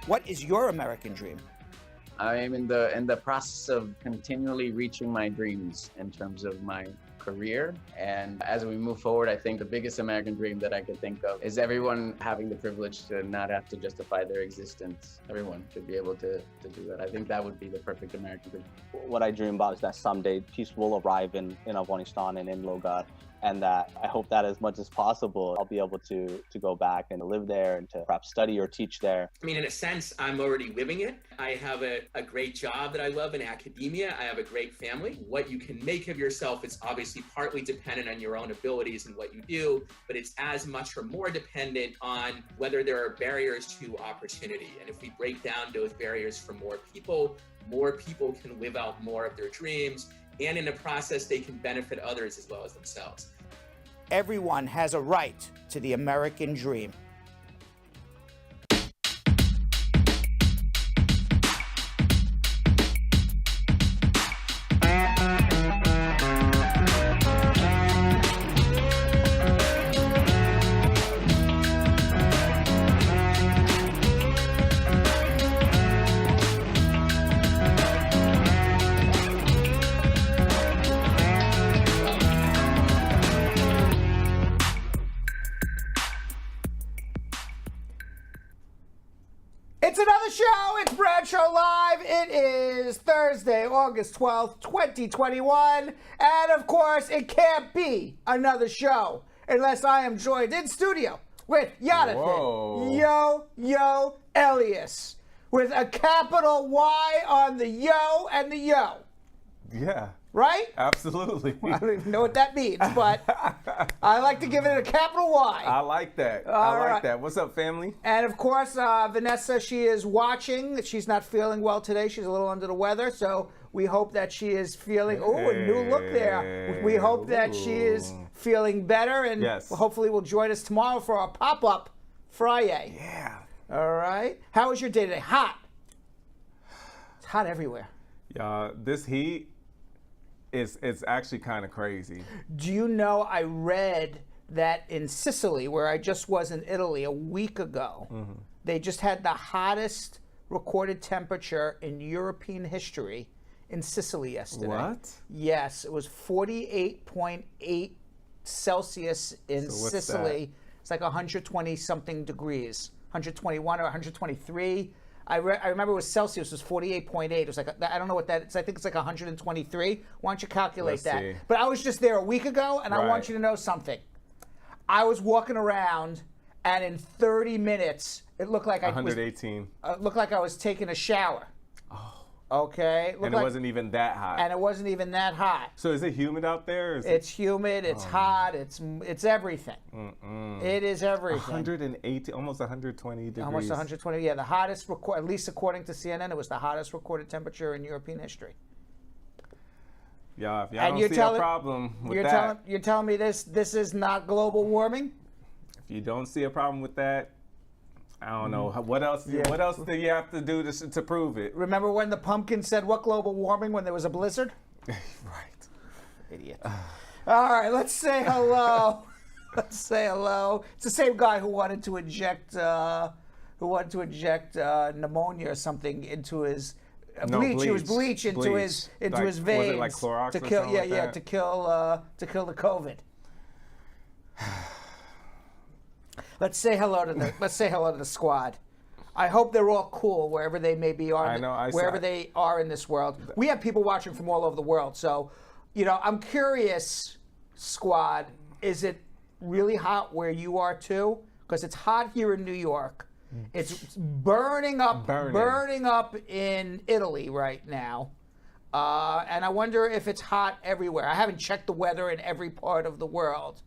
What is your American dream? I am in the process of continually reaching my dreams in terms of my career. And as we move forward, I think the biggest American dream that I could think of is everyone having the privilege to not have to justify their existence. Everyone should be able to do that. I think that would be the perfect American dream. What I dream about is that someday peace will arrive in Afghanistan and in Logar. And that I hope that as much as possible, I'll be able to go back and live there and to perhaps study or teach there. I mean, in a sense, I'm already living it. I have a great job that I love in academia. I have a great family. What you can make of yourself is obviously partly dependent on your own abilities and what you do, but it's as much or more dependent on whether there are barriers to opportunity. And if we break down those barriers for more people can live out more of their dreams. And in the process, they can benefit others as well as themselves. Everyone has a right to the American dream. It's another show. It's Brad Show Live. It is Thursday, August 12th, 2021. And of course, it can't be another show unless I am joined in studio with Jonathan Yo Elias with a capital Y on the yo and the yo. Yeah. Right? Absolutely. I don't even know what that means, but I like to give it a capital Y. I like that. All I like right. that. What's up, family? And of course, Vanessa, she is watching. She's not feeling well today. She's a little under the weather, so we hope that she is feeling, a new look there. We hope that she is feeling better, and hopefully will join us tomorrow for our pop-up Friday. Yeah. All right. How was your day today? Hot. It's hot everywhere. Y'all, this heat, it's actually kind of crazy. Do you know, I read that in Sicily, where I just was in Italy a week ago, they just had the hottest recorded temperature in European history in Sicily yesterday. What? Yes, it was 48.8 Celsius in Sicily. That? It's like 120 something degrees, 121 or 123. I remember it was Celsius, it was 48.8. It was like, I don't know what that is. I think it's like 123. Why don't you calculate Let's that? see. But I was just there a week ago, and I want you to know something. I was walking around, and in 30 minutes, it looked like 118. It looked like I was taking a shower. Oh. Okay. And it wasn't even that hot. And it wasn't even that hot. So is it humid out there? Or is it's humid. It's hot. It's everything. It is everything. 180, almost 120 degrees. Almost 120. Yeah, the hottest at least according to CNN, it was the hottest recorded temperature in European history. Yeah, if y'all don't see a problem with that. You're telling me this is not global warming? If you don't see a problem with that, I don't know. What else do you have to do to prove it? Remember when the pumpkin said, what global warming, when there was a blizzard? Right. Idiot. All right, let's say hello. Let's say hello. It's the same guy who wanted to inject pneumonia or something into his bleach. It was bleach into his veins. Was it like Clorox to kill? To kill the COVID. Let's say hello to the squad. I hope they're all cool wherever they may be, wherever they are in this world. We have people watching from all over the world, so I'm curious, squad. Is it really hot where you are too? Because it's hot here in New York. It's burning up in Italy right now, and I wonder if it's hot everywhere. I haven't checked the weather in every part of the world.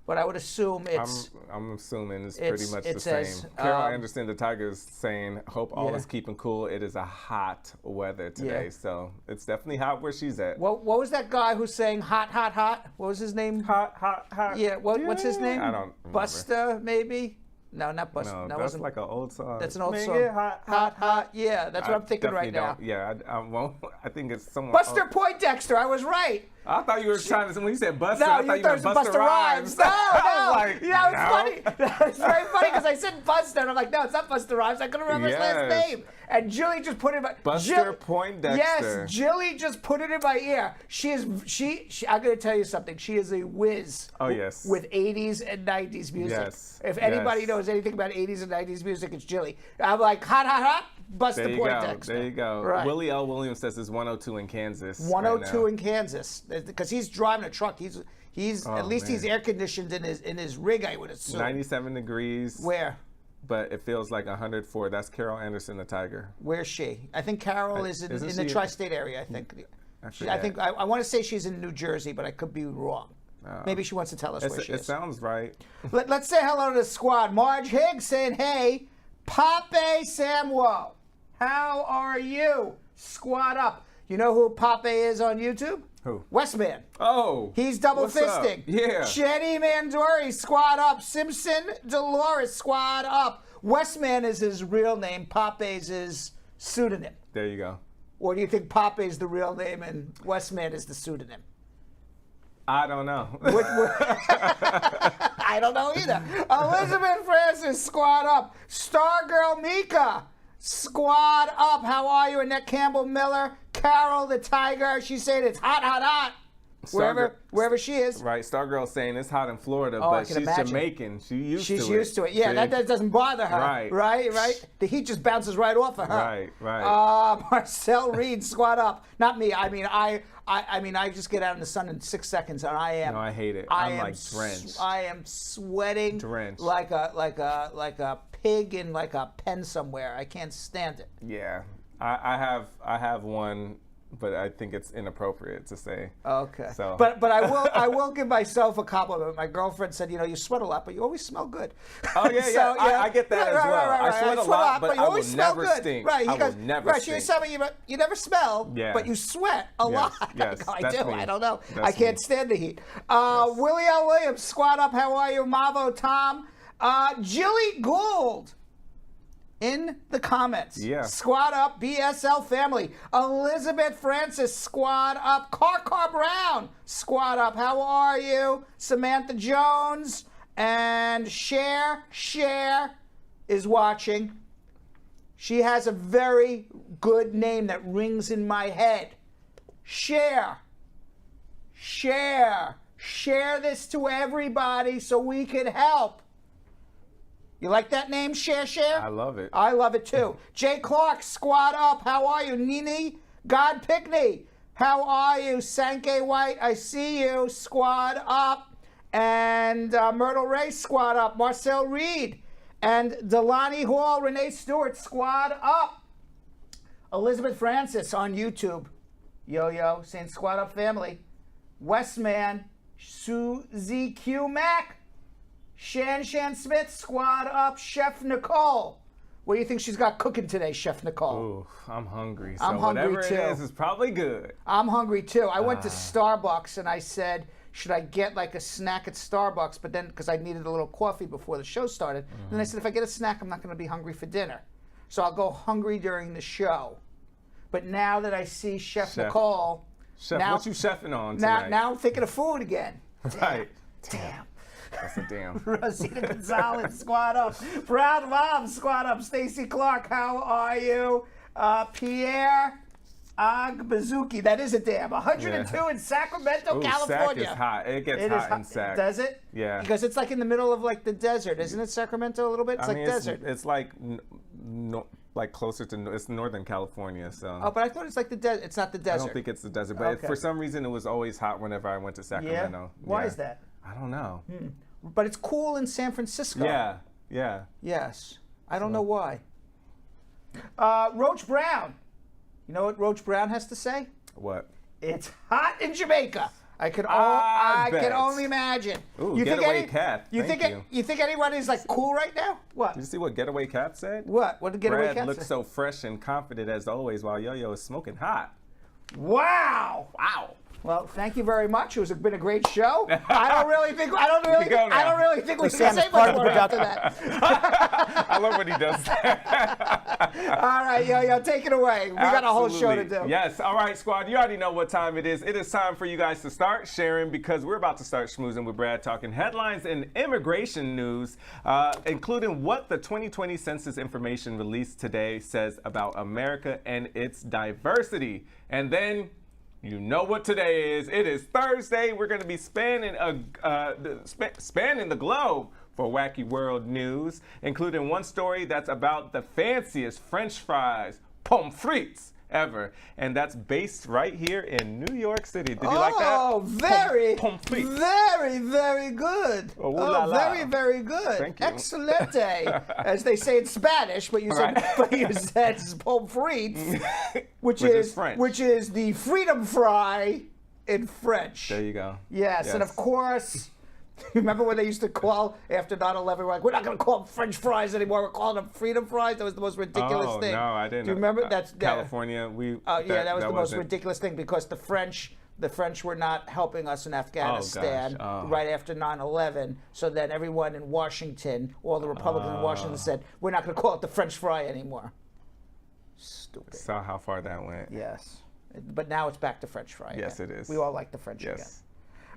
But I would assume it's... I'm assuming it's pretty much the same. Carol Anderson, the Tigers, saying, hope all is keeping cool. It is a hot weather today, so it's definitely hot where she's at. What was that guy who's saying hot, hot, hot? What was his name? Hot, hot, hot. Yeah, what's his name? I don't remember. Busta, maybe? No, not Busta. No, that that's like an old song. That's an old song. Hot, hot, hot. Yeah, that's what I'm thinking right now. I won't. I think it's someone. Buster Poindexter, I was right. I thought you were trying to, when you said Busta, No, I thought you meant Busta Rhymes. No, no. I was like, yeah, it's funny. It's very funny because I said Busta, and I'm like, no, it's not Busta Rhymes. I couldn't remember his last name. And Julie just put it in my... Buster Poindexter. Yes, Julie just put it in my ear. She I'm going to tell you something. She is a whiz. Oh, yes. With 80s and 90s music. Yes. If anybody knows anything about 80s and 90s music, it's Julie. I'm like, hot, hot, hot. Buster Poindexter. There you go. Right. Willie L. Williams says it's 102 in Kansas. 102 in Kansas, because he's driving a truck. He's at least man. he's air conditioned in his rig, I would assume. 97 degrees. Where? But it feels like 104. That's Carol Anderson, the Tiger. Where's she? I think Carol is in the tri-state area. I think. I want to say she's in New Jersey, but I could be wrong. Maybe she wants to tell us where she is. It sounds right. Let's say hello to the squad. Marge Higgs saying, "Hey, Pape Samuel, how are you? Squad up." You know who Pape is on YouTube? Who? Westman. Oh. He's double what's fisting. Up? Yeah. Jenny Mandori, squad up. Simpson Dolores, squad up. Westman is his real name. Pape's his pseudonym. There you go. Or do you think Pape's the real name and Westman is the pseudonym? I don't know. I don't know either. Elizabeth Francis, squad up. Stargirl Mika, squad up. How are you? Annette Campbell Miller, Carol the Tiger. She's saying it's hot, hot, hot. Wherever she is. Right. Stargirl saying it's hot in Florida, but she's imagine. Jamaican. She's used to it. Yeah, that doesn't bother her. Right. The heat just bounces right off of her. Right. Marcel Reed, squad up. Not me. I mean, I just get out in the sun in 6 seconds, and I am. No, I hate it. I'm like drenched. I am sweating. Drenched. Like a pig in like a pen somewhere. I can't stand it. Yeah, I have one. But I think it's inappropriate to say. Okay. So. But I will give myself a compliment. My girlfriend said, you sweat a lot, but you always smell good. Oh yeah, so, I get that as well. I sweat a lot, but you always smell good. Stink. Right. I will never stink. She said you never smell, but you sweat a lot. Yes, I do. Me. I don't know. That's I can't stand the heat. Willie L. Williams, squad up. How are you, Mavo Tom? Jilly Gould. In the comments. Yeah. Squad up, BSL family. Elizabeth Francis, squad up. Car Brown, squad up. How are you? Samantha Jones and Cher is watching. She has a very good name that rings in my head. Cher. Share this to everybody so we can help. You like that name, Cher? I love it. I love it too. Jay Clark, squad up. How are you? Nini God Pickney, how are you? Sankey White, I see you. Squad up. And Myrtle Ray, squad up. Marcel Reed and Delaney Hall, Renee Stewart, squad up. Elizabeth Francis on YouTube. Yo, saying squad up family. Westman, Susie Q Mac. Shan Smith, squad up. Chef Nicole. What do you think she's got cooking today, Chef Nicole? Ooh, I'm hungry. So I'm hungry whatever too. it is probably good. I'm hungry too. I went to Starbucks and I said, should I get like a snack at Starbucks? But then, because I needed a little coffee before the show started. Then I said, if I get a snack, I'm not going to be hungry for dinner. So I'll go hungry during the show. But now that I see Chef Nicole. Chef, what you chefing on tonight? Now I'm thinking of food again. Right. Damn. That's a damn. Rosita Gonzalez, squad up. Proud Mom, squad up. Stacy Clark, how are you? Pierre Agbazuki, that is a damn. 102 in Sacramento, California. Sac is hot. It gets hot in Sac. Does it? Yeah. Because it's like in the middle of like the desert, isn't it? Sacramento a little bit? It's like desert. It's like like closer to it's Northern California, so. Oh, but I thought it's like the desert. It's not the desert. I don't think it's the desert, but for some reason it was always hot whenever I went to Sacramento. Yeah? Why is that? I don't know. But it's cool in San Francisco. Yeah. Yes. I don't know why. Roach Brown. You know what Roach Brown has to say? What? It's hot in Jamaica. I can only imagine. Ooh, Getaway Cat. You think anybody's like cool right now? What? Did you see what Getaway Cat said? What? What did Getaway Cat say? Brad looks so fresh and confident as always while Yo-Yo is smoking hot. Wow. Well, thank you very much. It was been a great show. I don't really think we can say much more after that. I love when he does that. All right, yo, take it away. We got a whole show to do. Yes. All right, squad. You already know what time it is. It is time for you guys to start sharing because we're about to start schmoozing with Brad, talking headlines and immigration news, including what the 2020 Census information released today says about America and its diversity. And then you know what today is. It is Thursday. We're going to be spanning the globe for Wacky World News, including one story that's about the fanciest French fries, Pommes Frites, ever. And that's based right here in New York City. Did you like that? Oh, very, Pommes Frites. very, very good. Oh, la, la. Very, very good. Thank you. Excelente, as they say in Spanish, but you said, Pommes Frites, which is French. Which is the freedom fry in French. There you go. Yes. And of course, remember when they used to call after 9/11? We're like, we're not going to call them French fries anymore. We're calling them freedom fries. That was the most ridiculous thing. No, I didn't. Do you remember? That's California. That was the most ridiculous thing because the French were not helping us in Afghanistan right after 9/11. So then everyone in Washington, all the Republicans in Washington said, we're not going to call it the French fry anymore. Stupid. Saw how far that went. Yes. But now it's back to French fry. Yes, it is. We all like the French again. Yes.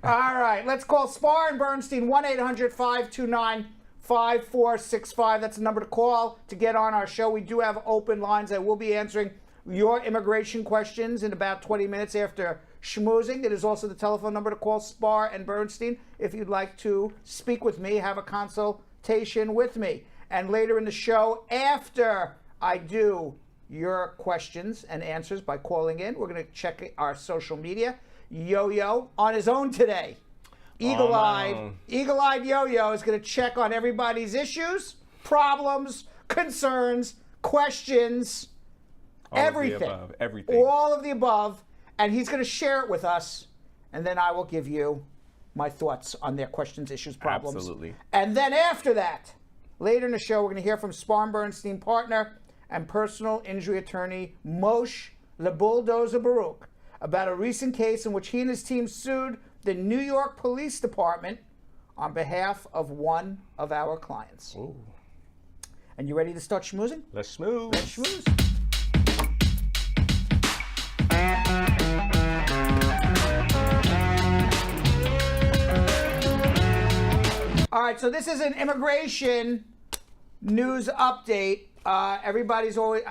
All right, let's call Spar and Bernstein, 1-800-529-5465. That's the number to call to get on our show. We do have open lines. I will be answering your immigration questions in about 20 minutes after schmoozing. It is also the telephone number to call Spar and Bernstein if you'd like to speak with me, have a consultation with me. And later in the show, after I do your questions and answers by calling in, we're going to check our social media. Yo-Yo on his own today. Eagle-eyed Yo-Yo is going to check on everybody's issues, problems, concerns, questions, everything. All of the above. And he's going to share it with us. And then I will give you my thoughts on their questions, issues, problems. Absolutely. And then after that, later in the show, we're going to hear from Spar Bernstein partner and personal injury attorney Moshe Borukh about a recent case in which he and his team sued the New York Police Department on behalf of one of our clients. Ooh. And you ready to start schmoozing? Let's schmooze. Let's schmooze. All right, so this is an immigration news update. Everybody's always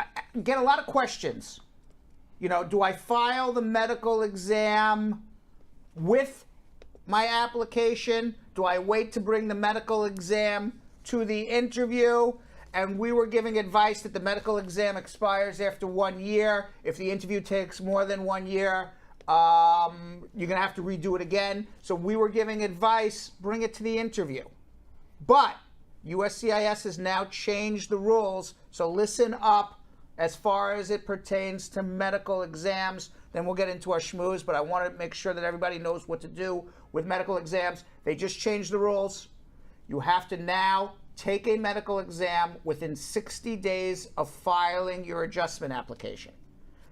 get a lot of questions. You know, do I file the medical exam with my application? Do I wait to bring the medical exam to the interview? And we were giving advice that the medical exam expires after 1 year. If the interview takes more than 1 year, you're going to have to redo it again. So we were giving advice, bring it to the interview. But USCIS has now changed the rules, so listen up as far as it pertains to medical exams. Then we'll get into our schmooze, but I want to make sure that everybody knows what to do with medical exams. They just changed the rules. You have to now take a medical exam within 60 days of filing your adjustment application.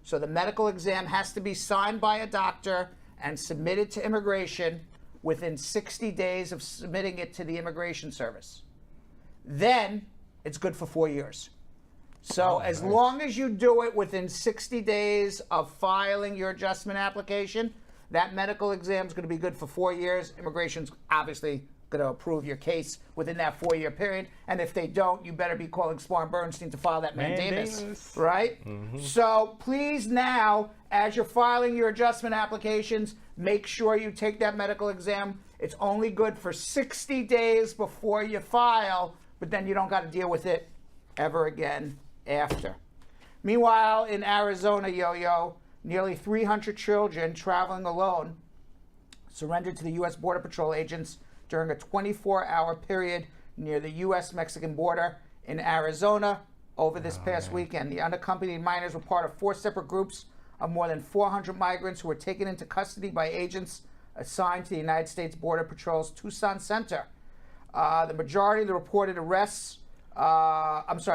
So the medical exam has to be signed by a doctor and submitted to immigration within 60 days of submitting it to the Immigration Service. Then it's good for 4 years. So as long as you do it within 60 days of filing your adjustment application, that medical exam is going to be good for 4 years. Immigration's obviously going to approve your case within that 4-year period. And if they don't, you better be calling Spar Bernstein to file that mandamus, right? Mm-hmm. So please now, as you're filing your adjustment applications, make sure you take that medical exam. It's only good for 60 days before you file, but then you don't got to deal with it ever again after. Meanwhile, in Arizona, Yo-Yo, nearly 300 children traveling alone surrendered to the U.S. Border Patrol agents during a 24-hour period near the U.S.-Mexican border in Arizona over this past weekend. The unaccompanied minors were part of 4 separate groups of more than 400 migrants who were taken into custody by agents assigned to the United States Border Patrol's Tucson Center. The majority of the reported arrests,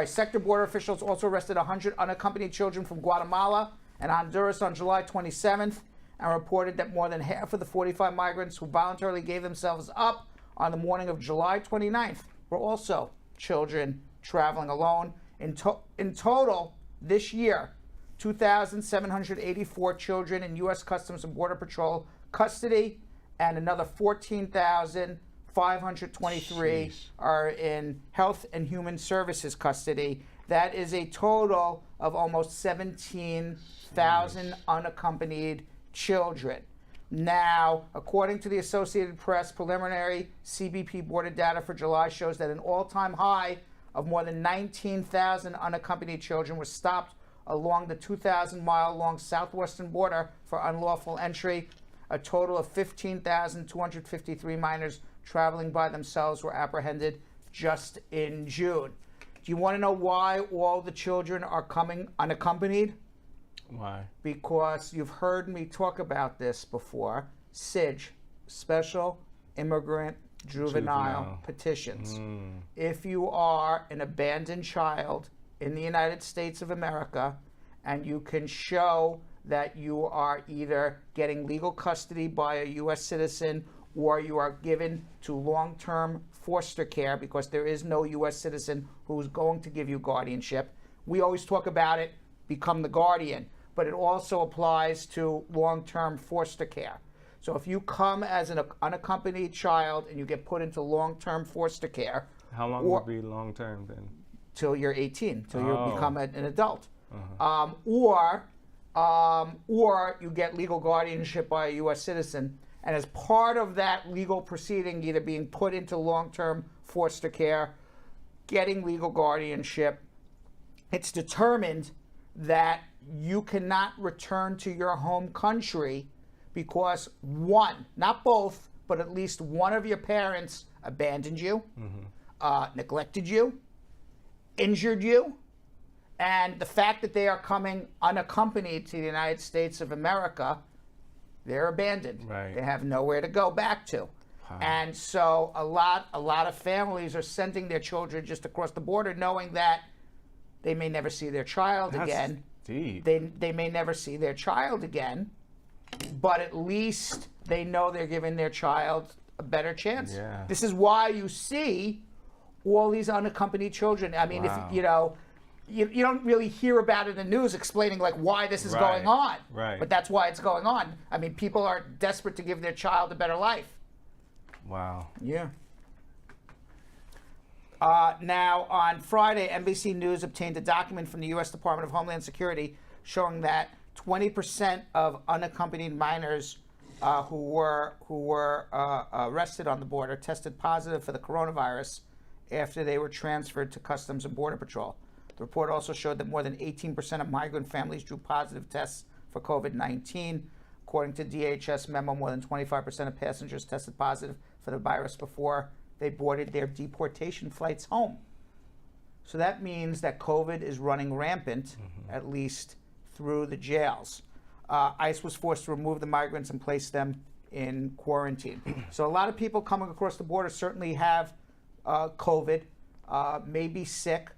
sector border officials also arrested 100 unaccompanied children from Guatemala and Honduras on July 27th and reported that more than half of the 45 migrants who voluntarily gave themselves up on the morning of July 29th were also children traveling alone. In total, this year, 2,784 children in U.S. Customs and Border Patrol custody, and another 14,523 are in Health and Human Services custody. That is a total of almost 17,000 unaccompanied children. Now, according to the Associated Press, preliminary CBP border data for July shows that an all-time high of more than 19,000 unaccompanied children were stopped along the 2,000-mile-long southwestern border for unlawful entry. A total of 15,253 minors traveling by themselves were apprehended just in June. Do you want to know why all the children are coming unaccompanied? Why? Because you've heard me talk about this before. SIJ, Special Immigrant Juvenile Petitions. If you are an abandoned child in the United States of America and you can show that you are either getting legal custody by a U.S. citizen or you are given to long-term foster care, because there is no U.S. citizen who's going to give you guardianship. We always talk about it, become the guardian, but it also applies to long-term foster care. So if you come as an unaccompanied child and you get put into long-term foster care. How long would be long-term then? Till you're 18, till you become an adult. Or you get legal guardianship by a U.S. citizen, and as part of that legal proceeding, either being put into long-term foster care, getting legal guardianship, it's determined that you cannot return to your home country because one, not both, but at least one of your parents abandoned you, neglected you, injured you, and the fact that they are coming unaccompanied to the United States of America, they're abandoned. Right. They have nowhere to go back to. Wow. And so a lot of families are sending their children just across the border knowing that they may never see their child again. Deep. They may never see their child again, but at least they know they're giving their child a better chance. Yeah. This is why you see all these unaccompanied children. I mean, if you don't really hear about it in the news explaining like why this is going on. Right. But that's why it's going on. I mean, people are desperate to give their child a better life. Wow. Yeah. Now, on Friday, NBC News obtained a document from the U.S. Department of Homeland Security showing that 20% of unaccompanied minors who were arrested on the border tested positive for the coronavirus after they were transferred to Customs and Border Patrol. The report also showed that more than 18% of migrant families drew positive tests for COVID-19. According to DHS memo, more than 25% of passengers tested positive for the virus before they boarded their deportation flights home. So that means that COVID is running rampant, at least through the jails. ICE was forced to remove the migrants and place them in quarantine. So a lot of people coming across the border certainly have COVID, may be sick,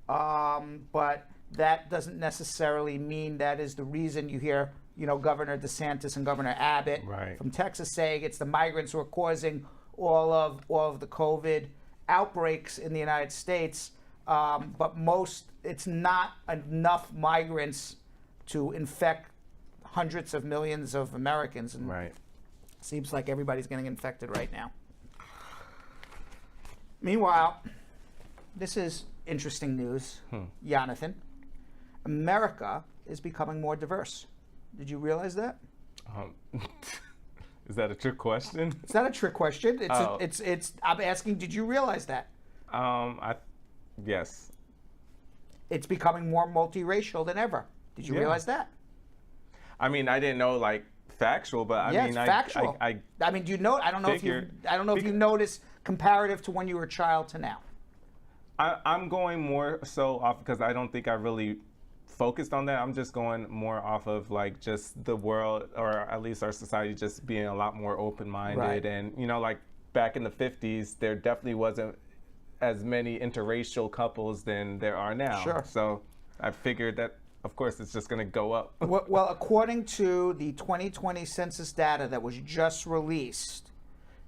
but that doesn't necessarily mean that is the reason. You hear, Governor DeSantis and Governor Abbott from Texas saying it's the migrants who are causing all of the COVID outbreaks in the United States. But it's not enough migrants to infect hundreds of millions of Americans. And it seems like everybody's getting infected right now. Meanwhile, this is interesting news, Jonathan. America is becoming more diverse. Did you realize that? Is that a trick question? It's not a trick question. I'm asking, did you realize that? Yes. It's becoming more multiracial than ever. Did you realize that? I mean, I didn't know factual, but it's factual. I mean, do you know? I don't know if you notice comparative to when you were a child to now. I'm going more so off because I don't think I really focused on that. I'm just going more off of just the world, or at least our society, just being a lot more open-minded. And back in the 50s, there definitely wasn't as many interracial couples than there are now. Sure. So I figured that of course, it's just going to go up. Well, according to the 2020 census data that was just released,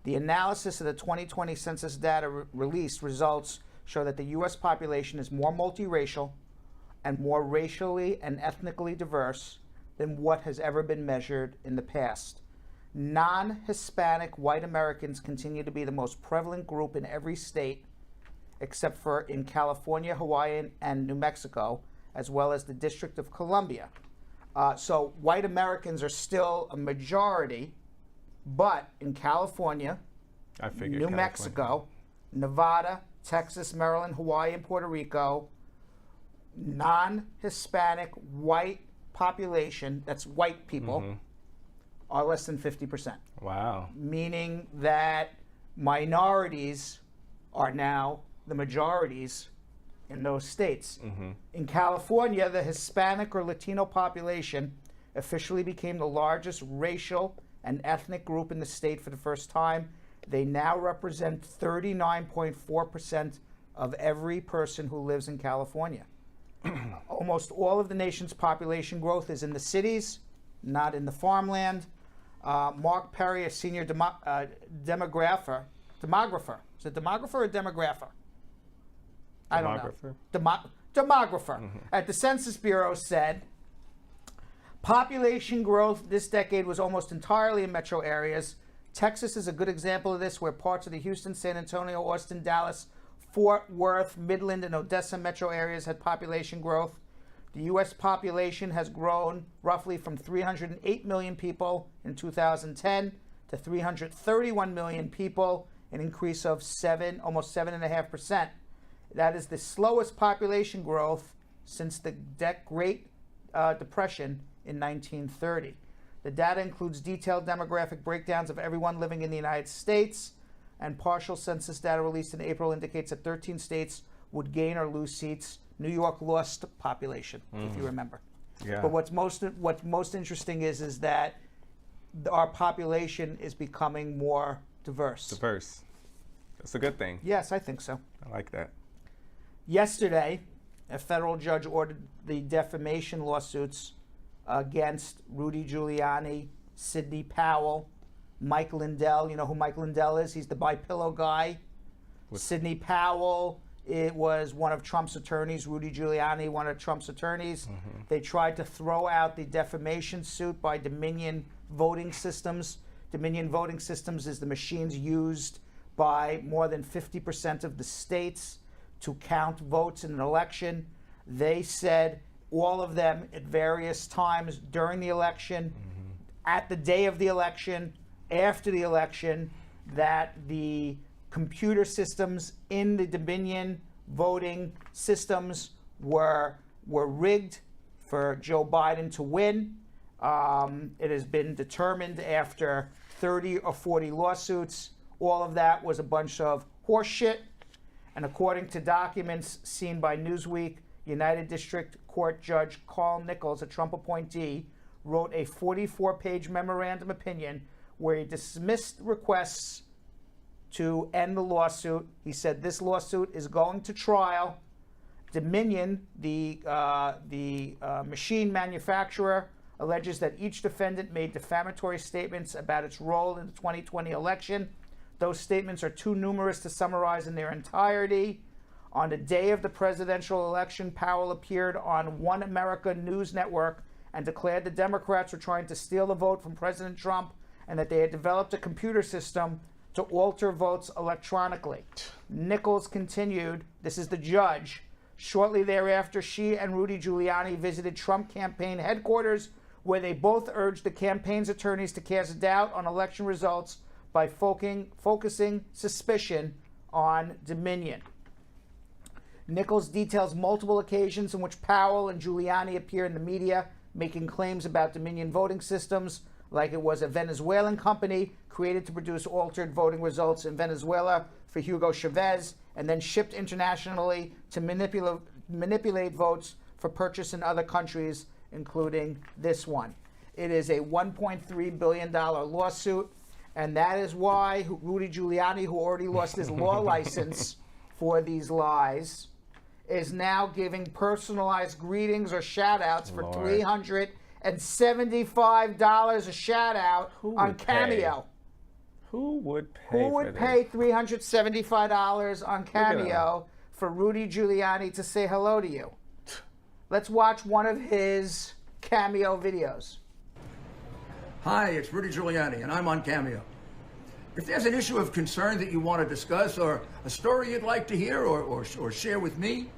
the analysis of the 2020 census data released results show that the U.S. population is more multiracial and more racially and ethnically diverse than what has ever been measured in the past. Non-Hispanic white Americans continue to be the most prevalent group in every state, except for in California, Hawaii, and New Mexico, as well as the District of Columbia. So white Americans are still a majority, but in California, New Mexico, Nevada, Texas, Maryland, Hawaii, and Puerto Rico, non-Hispanic white population, that's white people, are less than 50%. Wow. Meaning that minorities are now the majorities in those states. In California, the Hispanic or Latino population officially became the largest racial and ethnic group in the state for the first time. They now represent 39.4% of every person who lives in California. Almost all of the nation's population growth is in the cities, not in the farmland. Mark Perry, a senior demographer. Is it demographer or demographer? I don't know. Demographer at the Census Bureau said, population growth this decade was almost entirely in metro areas. Texas is a good example of this, where parts of the Houston, San Antonio, Austin, Dallas, Fort Worth, Midland, and Odessa metro areas had population growth. The U.S. population has grown roughly from 308 million people in 2010 to 331 million people, an increase of almost 7.5%. That is the slowest population growth since the Great Depression in 1930. The data includes detailed demographic breakdowns of everyone living in the United States, and partial census data released in April indicates that 13 states would gain or lose seats. New York lost population, if you remember. Yeah. But what's most interesting is that our population is becoming more diverse. Diverse. That's a good thing. Yes, I think so. I like that. Yesterday, a federal judge ordered the defamation lawsuits against Rudy Giuliani, Sidney Powell, Mike Lindell. You know who Mike Lindell is? He's the buy pillow guy. Sidney Powell, it was one of Trump's attorneys. Rudy Giuliani, one of Trump's attorneys. They tried to throw out the defamation suit by Dominion Voting Systems. Dominion Voting Systems is the machines used by more than 50% of the states to count votes in an election. They said all of them at various times during the election, at the day of the election, after the election, that the computer systems in the Dominion voting systems were rigged for Joe Biden to win. It has been determined after 30 or 40 lawsuits. All of that was a bunch of horse shit. And according to documents seen by Newsweek, United District Court Judge Carl Nichols, a Trump appointee, wrote a 44-page memorandum opinion where he dismissed requests to end the lawsuit. He said this lawsuit is going to trial. Dominion, the machine manufacturer, alleges that each defendant made defamatory statements about its role in the 2020 election. Those statements are too numerous to summarize in their entirety. On the day of the presidential election, Powell appeared on One America News Network and declared the Democrats were trying to steal the vote from President Trump and that they had developed a computer system to alter votes electronically. Nichols continued, this is the judge, shortly thereafter, she and Rudy Giuliani visited Trump campaign headquarters, where they both urged the campaign's attorneys to cast doubt on election results by focusing suspicion on Dominion. Nichols details multiple occasions in which Powell and Giuliani appear in the media making claims about Dominion voting systems, like it was a Venezuelan company created to produce altered voting results in Venezuela for Hugo Chavez and then shipped internationally to manipulate votes for purchase in other countries, including this one. It is a $1.3 billion lawsuit, and that is why Rudy Giuliani, who already lost his law license for these lies, is now giving personalized greetings or shout-outs for $375 a shout-out on Cameo. Who would pay? Who would pay $375 on Cameo for Rudy Giuliani to say hello to you? Let's watch one of his Cameo videos. Hi, it's Rudy Giuliani, and I'm on Cameo. If there's an issue of concern that you want to discuss, or a story you'd like to hear or share with me,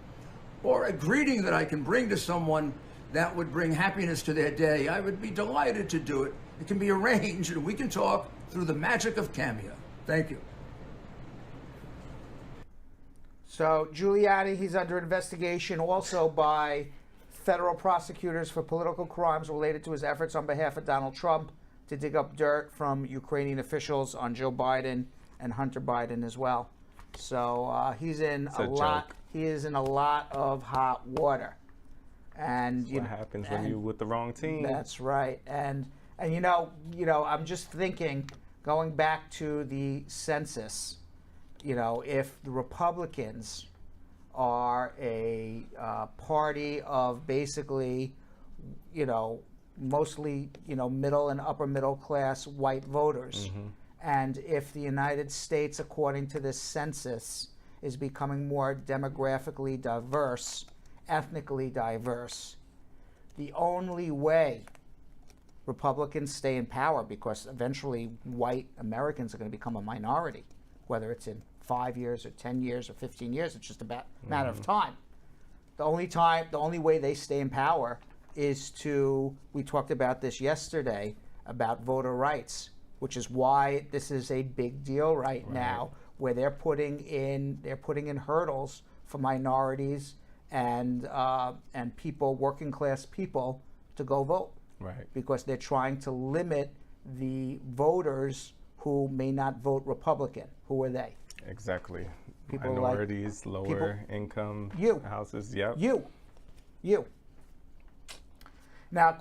or a greeting that I can bring to someone that would bring happiness to their day, I would be delighted to do it. It can be arranged, and we can talk through the magic of Cameo. Thank you. So Giuliani, he's under investigation also by federal prosecutors for political crimes related to his efforts on behalf of Donald Trump to dig up dirt from Ukrainian officials on Joe Biden and Hunter Biden as well. So he's in a lot. He is in a lot of hot water. And what happens when you're with the wrong team? That's right. And you know, I'm just thinking, going back to the census, if the Republicans are a party of basically, mostly, middle and upper middle class white voters, and if the United States, according to this census, is becoming more demographically diverse, ethnically diverse, the only way Republicans stay in power, because eventually white Americans are going to become a minority, whether it's in 5 years or 10 years or 15 years, it's just a matter of time. The only way they stay in power is we talked about this yesterday, about voter rights, which is why this is a big deal right now, where they're putting in hurdles for minorities and people, working class people, to go vote. Right. Because they're trying to limit the voters who may not vote Republican. Who are they? Exactly. People minorities, lower income houses. Yep. You. Now,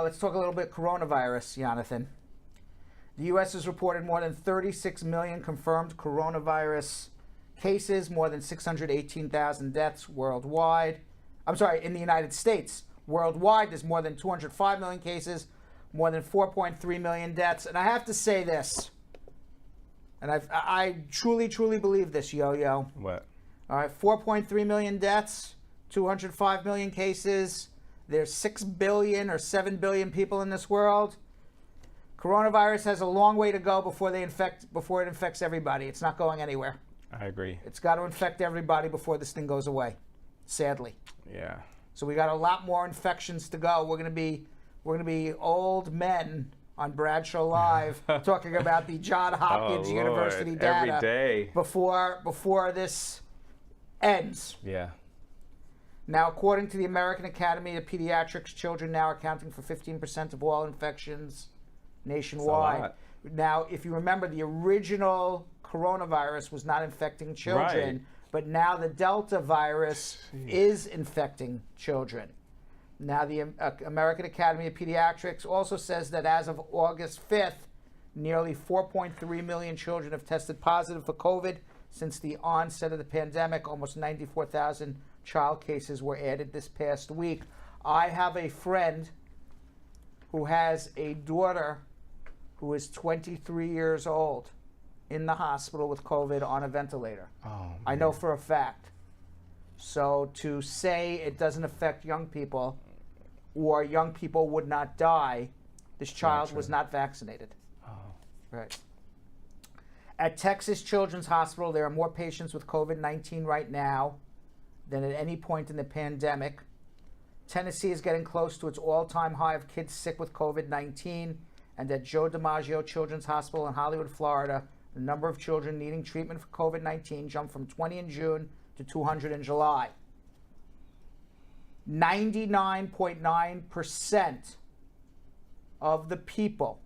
let's talk a little bit coronavirus, Jonathan. The U.S. has reported more than 36 million confirmed coronavirus cases, more than 618,000 deaths worldwide. I'm sorry, in the United States. Worldwide, there's more than 205 million cases, more than 4.3 million deaths. And I have to say this, and I truly, truly believe this, Yo-Yo. What? All right, 4.3 million deaths, 205 million cases. There's 6 billion or 7 billion people in this world. Coronavirus has a long way to go before it infects everybody. It's not going anywhere. I agree. It's got to infect everybody before this thing goes away, sadly. Yeah. So we got a lot more infections to go. We're gonna be old men on Bradshaw Live talking about the Johns Hopkins University data every day before this ends. Yeah. Now, according to the American Academy of Pediatrics, children now are accounting for 15% of all infections nationwide. Now, if you remember, the original coronavirus was not infecting children. Right. But now the Delta virus is infecting children. Now the American Academy of Pediatrics also says that as of August 5th, nearly 4.3 million children have tested positive for COVID since the onset of the pandemic. Almost 94,000 child cases were added this past week. I have a friend who has a daughter who is 23 years old, in the hospital with COVID on a ventilator. I know for a fact. So to say it doesn't affect young people, or young people would not die, this child was not vaccinated. Right. At Texas Children's Hospital, there are more patients with COVID-19 right now than at any point in the pandemic. Tennessee is getting close to its all-time high of kids sick with COVID-19, and at Joe DiMaggio Children's Hospital in Hollywood, Florida, the number of children needing treatment for COVID-19 jumped from 20 in June to 200 in July. 99.9% of the people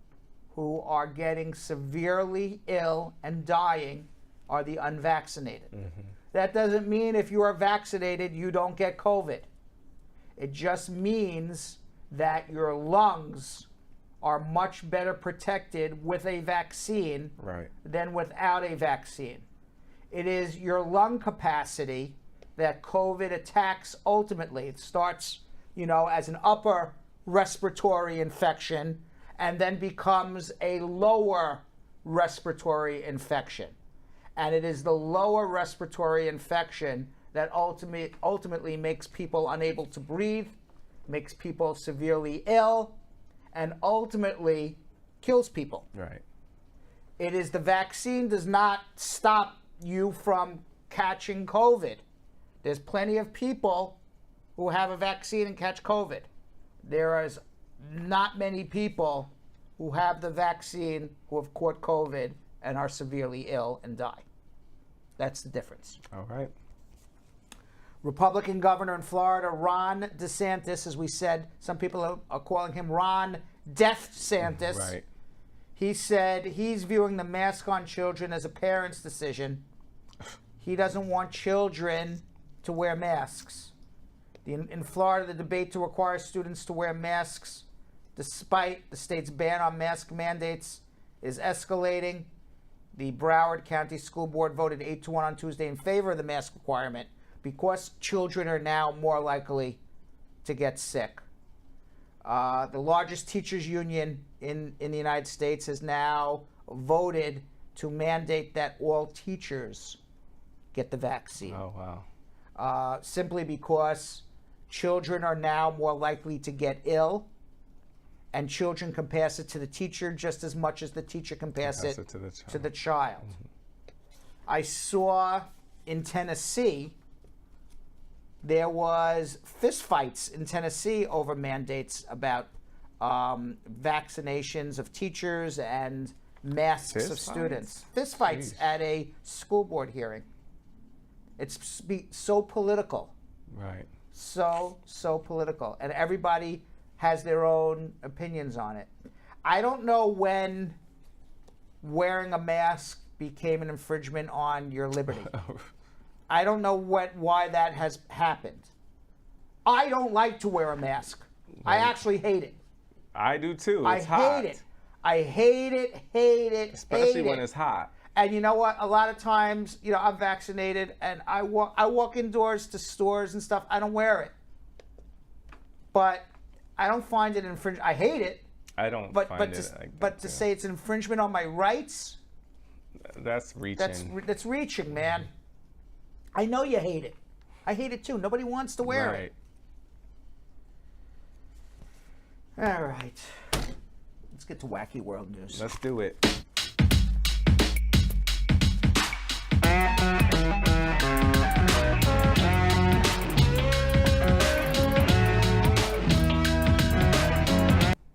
who are getting severely ill and dying are the unvaccinated. That doesn't mean if you are vaccinated, you don't get COVID. It just means that your lungs are much better protected with a vaccine than without a vaccine. It is your lung capacity that COVID attacks ultimately. It starts, as an upper respiratory infection and then becomes a lower respiratory infection. And it is the lower respiratory infection that ultimately makes people unable to breathe, makes people severely ill, and ultimately kills people. Right. It is the vaccine does not stop you from catching COVID. There's plenty of people who have a vaccine and catch COVID. There is not many people who have the vaccine who have caught COVID and are severely ill and die. That's the difference. All right. Republican governor in Florida, Ron DeSantis, as we said, some people are calling him Ron Death Santis. Right. He said he's viewing the mask on children as a parent's decision. He doesn't want children to wear masks. In Florida, the debate to require students to wear masks, despite the state's ban on mask mandates, is escalating. The Broward County School Board voted 8-1 on Tuesday in favor of the mask requirement because children are now more likely to get sick. The largest teachers union in the United States has now voted to mandate that all teachers get the vaccine. Oh, wow. Simply because children are now more likely to get ill, and children can pass it to the teacher just as much as the teacher can pass it to the child. Mm-hmm. I saw in Tennessee, there was fistfights in Tennessee over mandates about vaccinations of teachers and masks of students. Fistfights at a school board hearing. It's so political. Right. So political. And everybody has their own opinions on it. I don't know when wearing a mask became an infringement on your liberty. I don't know why that has happened. I don't like to wear a mask. Right. I actually hate it. I do too. It's hot. Hate it. I hate it. Especially when it's hot. And you know what? A lot of times, I'm vaccinated, and I walk indoors to stores and stuff. I don't wear it, but I don't find it infringement. I hate it. I don't. But to say it's an infringement on my rights, that's reaching. That's reaching, man. I know you hate it. I hate it too. Nobody wants to wear it. All right. Let's get to Wacky World News. Let's do it.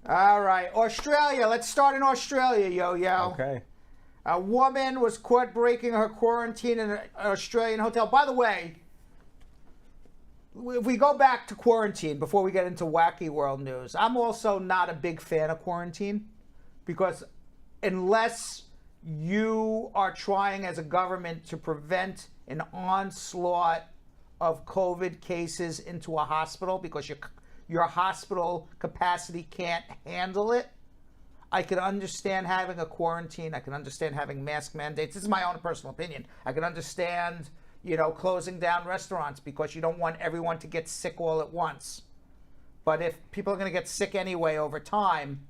All right, Australia. Let's start in Australia, yo. Okay. A woman was caught breaking her quarantine in an Australian hotel. By the way, if we go back to quarantine before we get into Wacky World News, I'm also not a big fan of quarantine because unless you are trying as a government to prevent an onslaught of COVID cases into a hospital because your hospital capacity can't handle it, I can understand having a quarantine. I can understand having mask mandates. This is my own personal opinion. I can understand, closing down restaurants because you don't want everyone to get sick all at once. But if people are going to get sick anyway over time,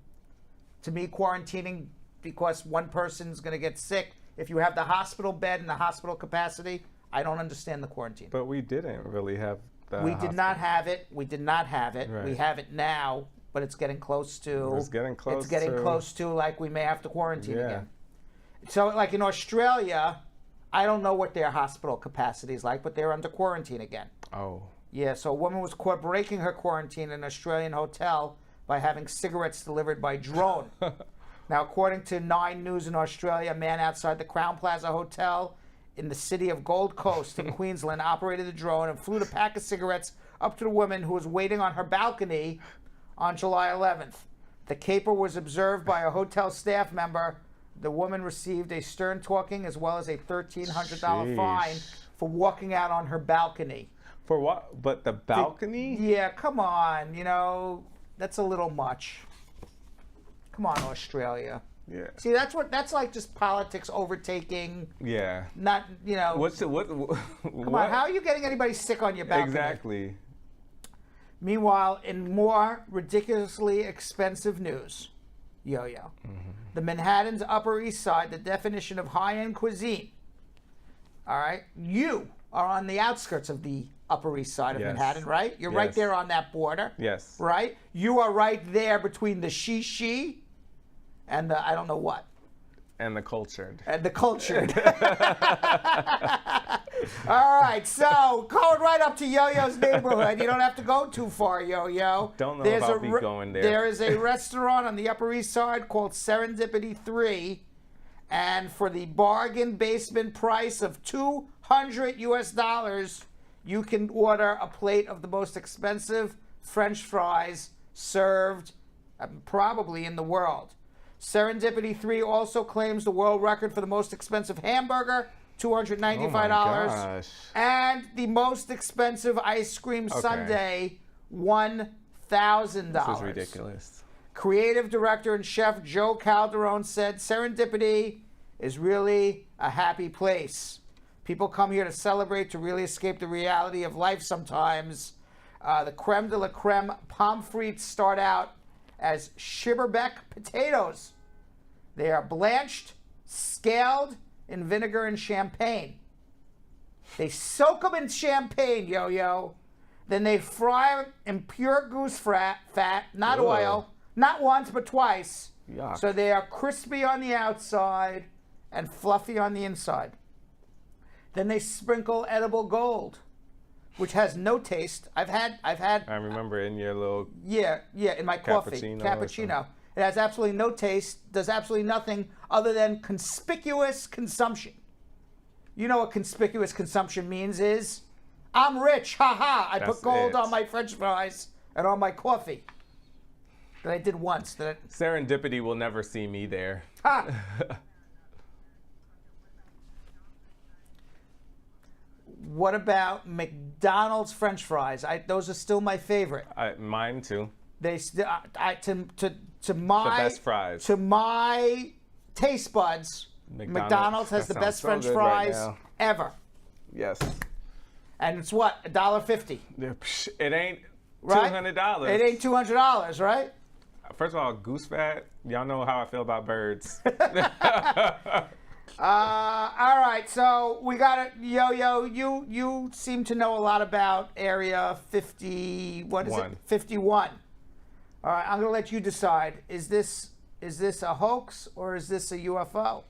to me, quarantining because one person's going to get sick, if you have the hospital bed and the hospital capacity, I don't understand the quarantine. But we didn't really have the We did not have it. Right. We have it now. But it's getting close to. It's getting close. It's getting close to like we may have to quarantine again. So like in Australia, I don't know what their hospital capacity is like, but they're under quarantine again. Oh. Yeah. So a woman was caught breaking her quarantine in an Australian hotel by having cigarettes delivered by drone. Now, according to 9 News in Australia, a man outside the Crown Plaza Hotel in the city of Gold Coast in Queensland operated the drone and flew the pack of cigarettes up to the woman who was waiting on her balcony on July 11th. The caper was observed by a hotel staff member. The woman received a stern talking as well as a $1,300 fine for walking out on her balcony. For what? But the balcony? Yeah, come on. That's a little much. Come on, Australia. Yeah. See, that's like just politics overtaking. Yeah. Not, you know. Come on, how are you getting anybody sick on your balcony? Exactly. Meanwhile, in more ridiculously expensive news, Yo-Yo, the Manhattan's Upper East Side, the definition of high-end cuisine. All right, you are on the outskirts of the Upper East Side of Manhattan, right? You're right there on that border. Yes. Right? You are right there between the she and the I don't know what. And the cultured. And the cultured. All right, so going right up to Yo-Yo's neighborhood. You don't have to go too far, Yo-Yo. Don't know if I'll be going there. There is a restaurant on the Upper East Side called Serendipity 3, and for the bargain basement price of $200, you can order a plate of the most expensive French fries served probably in the world. Serendipity 3 also claims the world record for the most expensive hamburger, $295. Oh my gosh. And the most expensive ice cream sundae, $1,000. This is ridiculous. Creative director and chef Joe Calderone said Serendipity is really a happy place. People come here to celebrate, to really escape the reality of life sometimes. The creme de la creme Pommes Frites start out as Shiberbeck potatoes. They are blanched, scaled in vinegar and champagne. They soak them in champagne, Yo-Yo. Then they fry them in pure goose fat, not oil, not once but twice. Yuck. So they are crispy on the outside and fluffy on the inside. Then they sprinkle edible gold, which has no taste. I've had. I remember in your little in my coffee, cappuccino. It has absolutely no taste, does absolutely nothing other than conspicuous consumption. You know what conspicuous consumption means is, I'm rich, haha. I put gold on my French fries and on my coffee. That I did once. Serendipity will never see me there. Ha! What about McDonald's French fries? Those are still my favorite. Mine too. They to my the best fries. To my taste buds, McDonald's has the best French fries ever. Yes. And it's what, $1.50? It ain't $200. It ain't $200, right? First of all, goose fat. Y'all know how I feel about birds. All right, so we got it. Yo-Yo, you seem to know a lot about Area 50. What is it? 51. All right, I'm gonna let you decide. Is this a hoax or is this a UFO?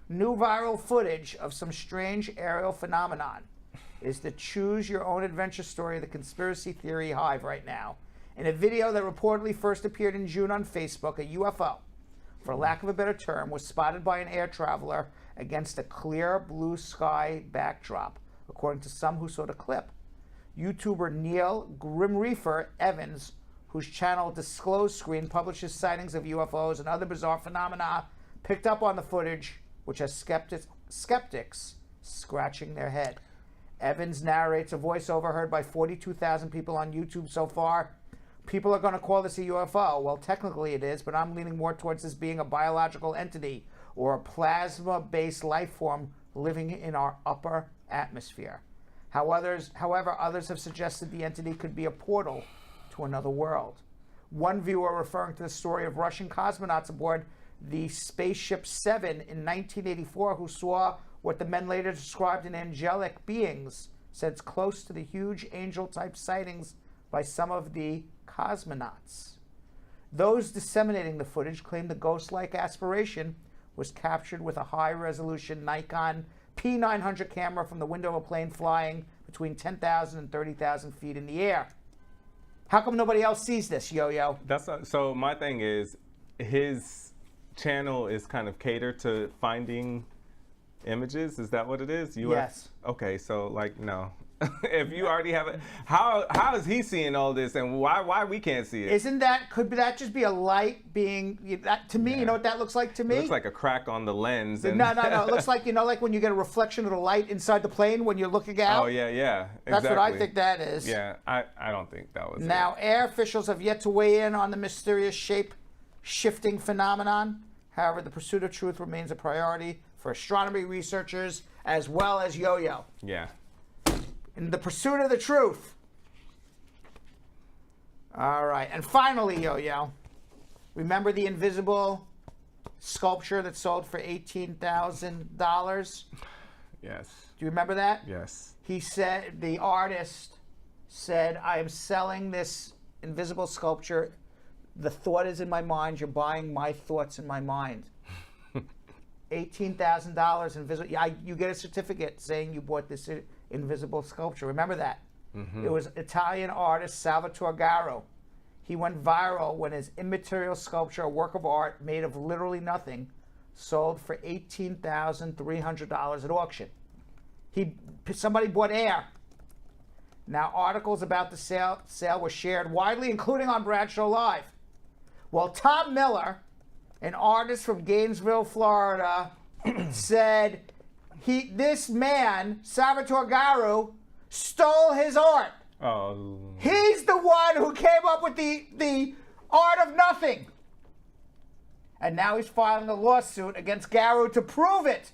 New viral footage of some strange aerial phenomenon is the choose your own adventure story of the conspiracy theory hive right now. In a video that reportedly first appeared in June on Facebook, a UFO, for lack of a better term, was spotted by an air traveler against a clear blue sky backdrop, according to some who saw the clip. YouTuber Neil Grimreefer Evans, whose channel Disclose Screen publishes sightings of UFOs and other bizarre phenomena, picked up on the footage, which has skeptics scratching their head. Evans narrates a voiceover heard by 42,000 people on YouTube so far. People are going to call this a UFO. Well, technically it is, but I'm leaning more towards this being a biological entity or a plasma-based life form living in our upper atmosphere. However, others have suggested the entity could be a portal to another world. One viewer referring to the story of Russian cosmonauts aboard the Spaceship 7 in 1984 who saw what the men later described in angelic beings said it's close to the huge angel-type sightings by some of the cosmonauts. Those disseminating the footage claim the ghost-like aspiration was captured with a high-resolution Nikon P900 camera from the window of a plane flying between 10,000 and 30,000 feet in the air. How come nobody else sees this, Yo-Yo? So my thing is, his channel is kind of catered to finding images. Is that what it is? Yes. Okay, so like no. If you already have it, how is he seeing all this, and why we can't see it? Could that just be a light being that to me? Yeah. You know what that looks like to me? It looks like a crack on the lens. And no. It looks like like when you get a reflection of the light inside the plane when you're looking out. Oh yeah, exactly. That's what I think that is. Yeah, I don't think that was. Now, air officials have yet to weigh in on the mysterious shape-shifting phenomenon. However, the pursuit of truth remains a priority for astronomy researchers as well as Yo-Yo. Yeah. In the pursuit of the truth. All right. And finally, Yo-Yo, remember the invisible sculpture that sold for $18,000? Yes. Do you remember that? Yes. He said, the artist said, I am selling this invisible sculpture. The thought is in my mind. You're buying my thoughts in my mind. $18,000 invisible. Yeah, you get a certificate saying you bought this invisible sculpture. Remember that? Mm-hmm. It was Italian artist Salvatore Garro. He went viral when his immaterial sculpture, a work of art made of literally nothing, sold for $18,300 at auction. Somebody bought air. Now, articles about the sale were shared widely, including on Bradshaw Live. Well, Tom Miller, an artist from Gainesville, Florida, said this man, Salvatore Garro, stole his art. Oh. He's the one who came up with the art of nothing. And now he's filing a lawsuit against Garro to prove it.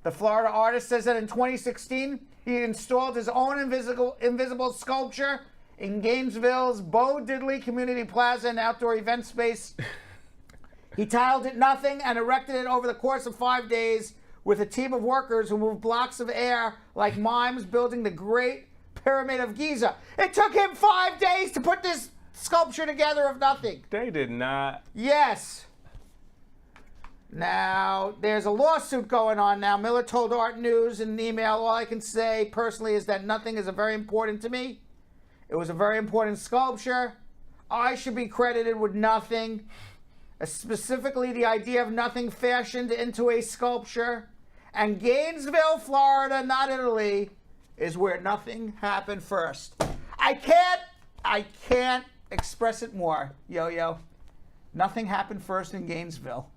The Florida artist says that in 2016, he installed his own invisible sculpture in Gainesville's Bo Diddley Community Plaza and outdoor event space. He tiled it nothing and erected it over the course of 5 days with a team of workers who moved blocks of air like mimes building the Great Pyramid of Giza. It took him 5 days to put this sculpture together of nothing. They did not. Yes. Now, there's a lawsuit going on now. Miller told Art News in an email, all I can say personally is that nothing is very important to me. It was a very important sculpture. I should be credited with nothing. Specifically, the idea of nothing fashioned into a sculpture. And Gainesville, Florida, not Italy, is where nothing happened first. I can't express it more, Yo-Yo. Nothing happened first in Gainesville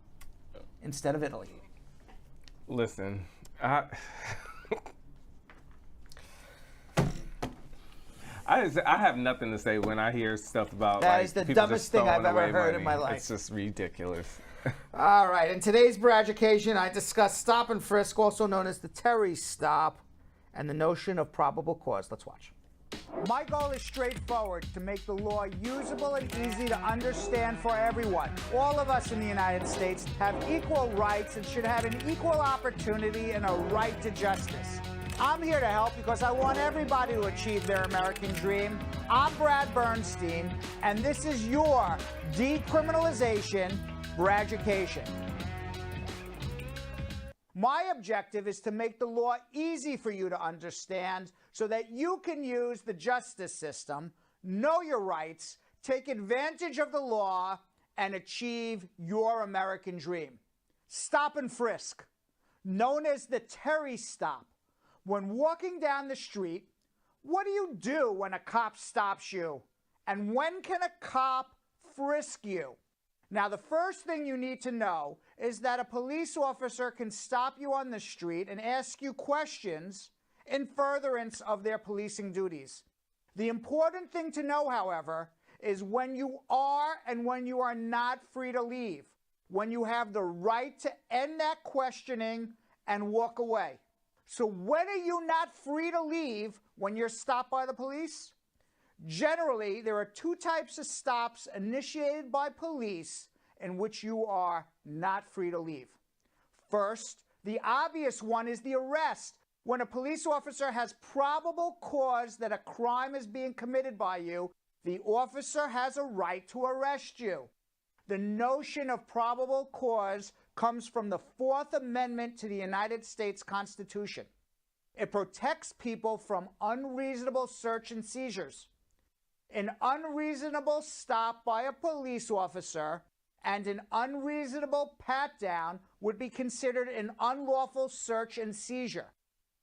instead of Italy. Listen, I have nothing to say when I hear stuff about that is the dumbest thing I've ever heard in my life. It's just ridiculous. All right, in today's Braducation, I discuss Stop and Frisk, also known as the Terry Stop, and the notion of probable cause. Let's watch. My goal is straightforward, to make the law usable and easy to understand for everyone. All of us in the United States have equal rights and should have an equal opportunity and a right to justice. I'm here to help because I want everybody to achieve their American dream. I'm Spar Bernstein, and this is your decriminalization Braducation. My objective is to make the law easy for you to understand so that you can use the justice system, know your rights, take advantage of the law, and achieve your American dream. Stop and Frisk, known as the Terry Stop. When walking down the street, what do you do when a cop stops you? And when can a cop frisk you? Now, the first thing you need to know is that a police officer can stop you on the street and ask you questions in furtherance of their policing duties. The important thing to know, however, is when you are and when you are not free to leave, when you have the right to end that questioning and walk away. So when are you not free to leave when you're stopped by the police? Generally, there are two types of stops initiated by police in which you are not free to leave. First, the obvious one is the arrest. When a police officer has probable cause that a crime is being committed by you, the officer has a right to arrest you. The notion of probable cause comes from the Fourth Amendment to the United States Constitution. It protects people from unreasonable search and seizures. An unreasonable stop by a police officer and an unreasonable pat-down would be considered an unlawful search and seizure.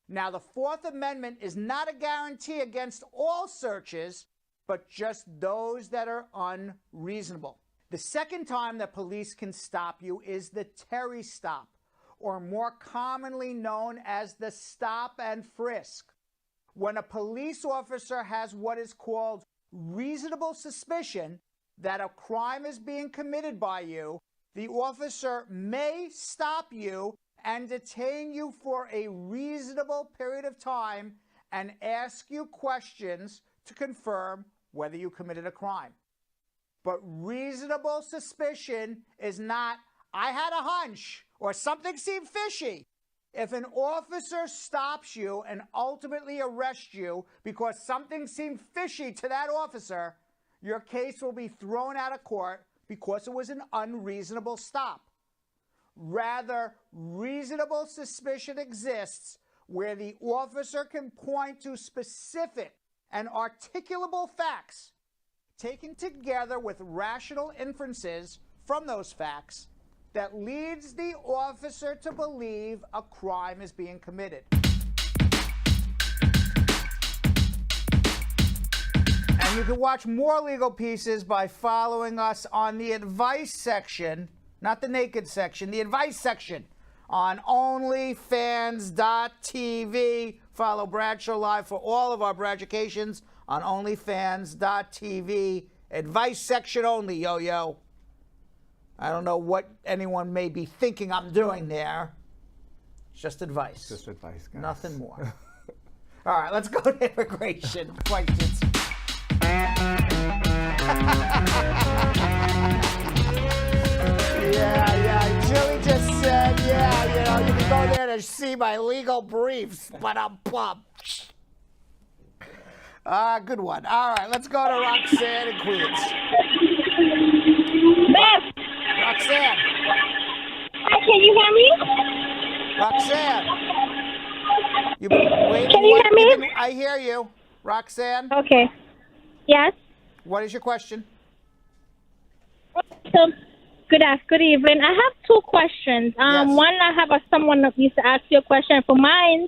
Now, the Fourth Amendment is not a guarantee against all searches, but just those that are unreasonable. The second time that police can stop you is the Terry Stop, or more commonly known as the Stop and Frisk. When a police officer has what is called reasonable suspicion that a crime is being committed by you, the officer may stop you and detain you for a reasonable period of time and ask you questions to confirm whether you committed a crime. But reasonable suspicion is not, I had a hunch or something seemed fishy. If an officer stops you and ultimately arrests you because something seemed fishy to that officer, your case will be thrown out of court because it was an unreasonable stop. Rather, reasonable suspicion exists where the officer can point to specific and articulable facts, taken together with rational inferences from those facts, that leads the officer to believe a crime is being committed. And you can watch more legal pieces by following us on the advice section, not the naked section, the advice section on onlyfans.tv. Follow Bradshaw Live for all of our Braducations on onlyfans.tv. Advice section only, yo-yo. I don't know what anyone may be thinking I'm doing there. It's just advice. Just advice, guys. Nothing more. All right, let's go to immigration questions. Yeah. Julie just said, you can go there to see my legal briefs, but I'm pumped. Good one. All right, let's go to Roxanne in Queens. Roxanne. Can you hear me? Roxanne. You've been waiting. Can you hear me? I hear you. Roxanne. Okay. Yes. What is your question? So, good evening. I have two questions. Yes. One, I have someone that used to ask you a question. For mine,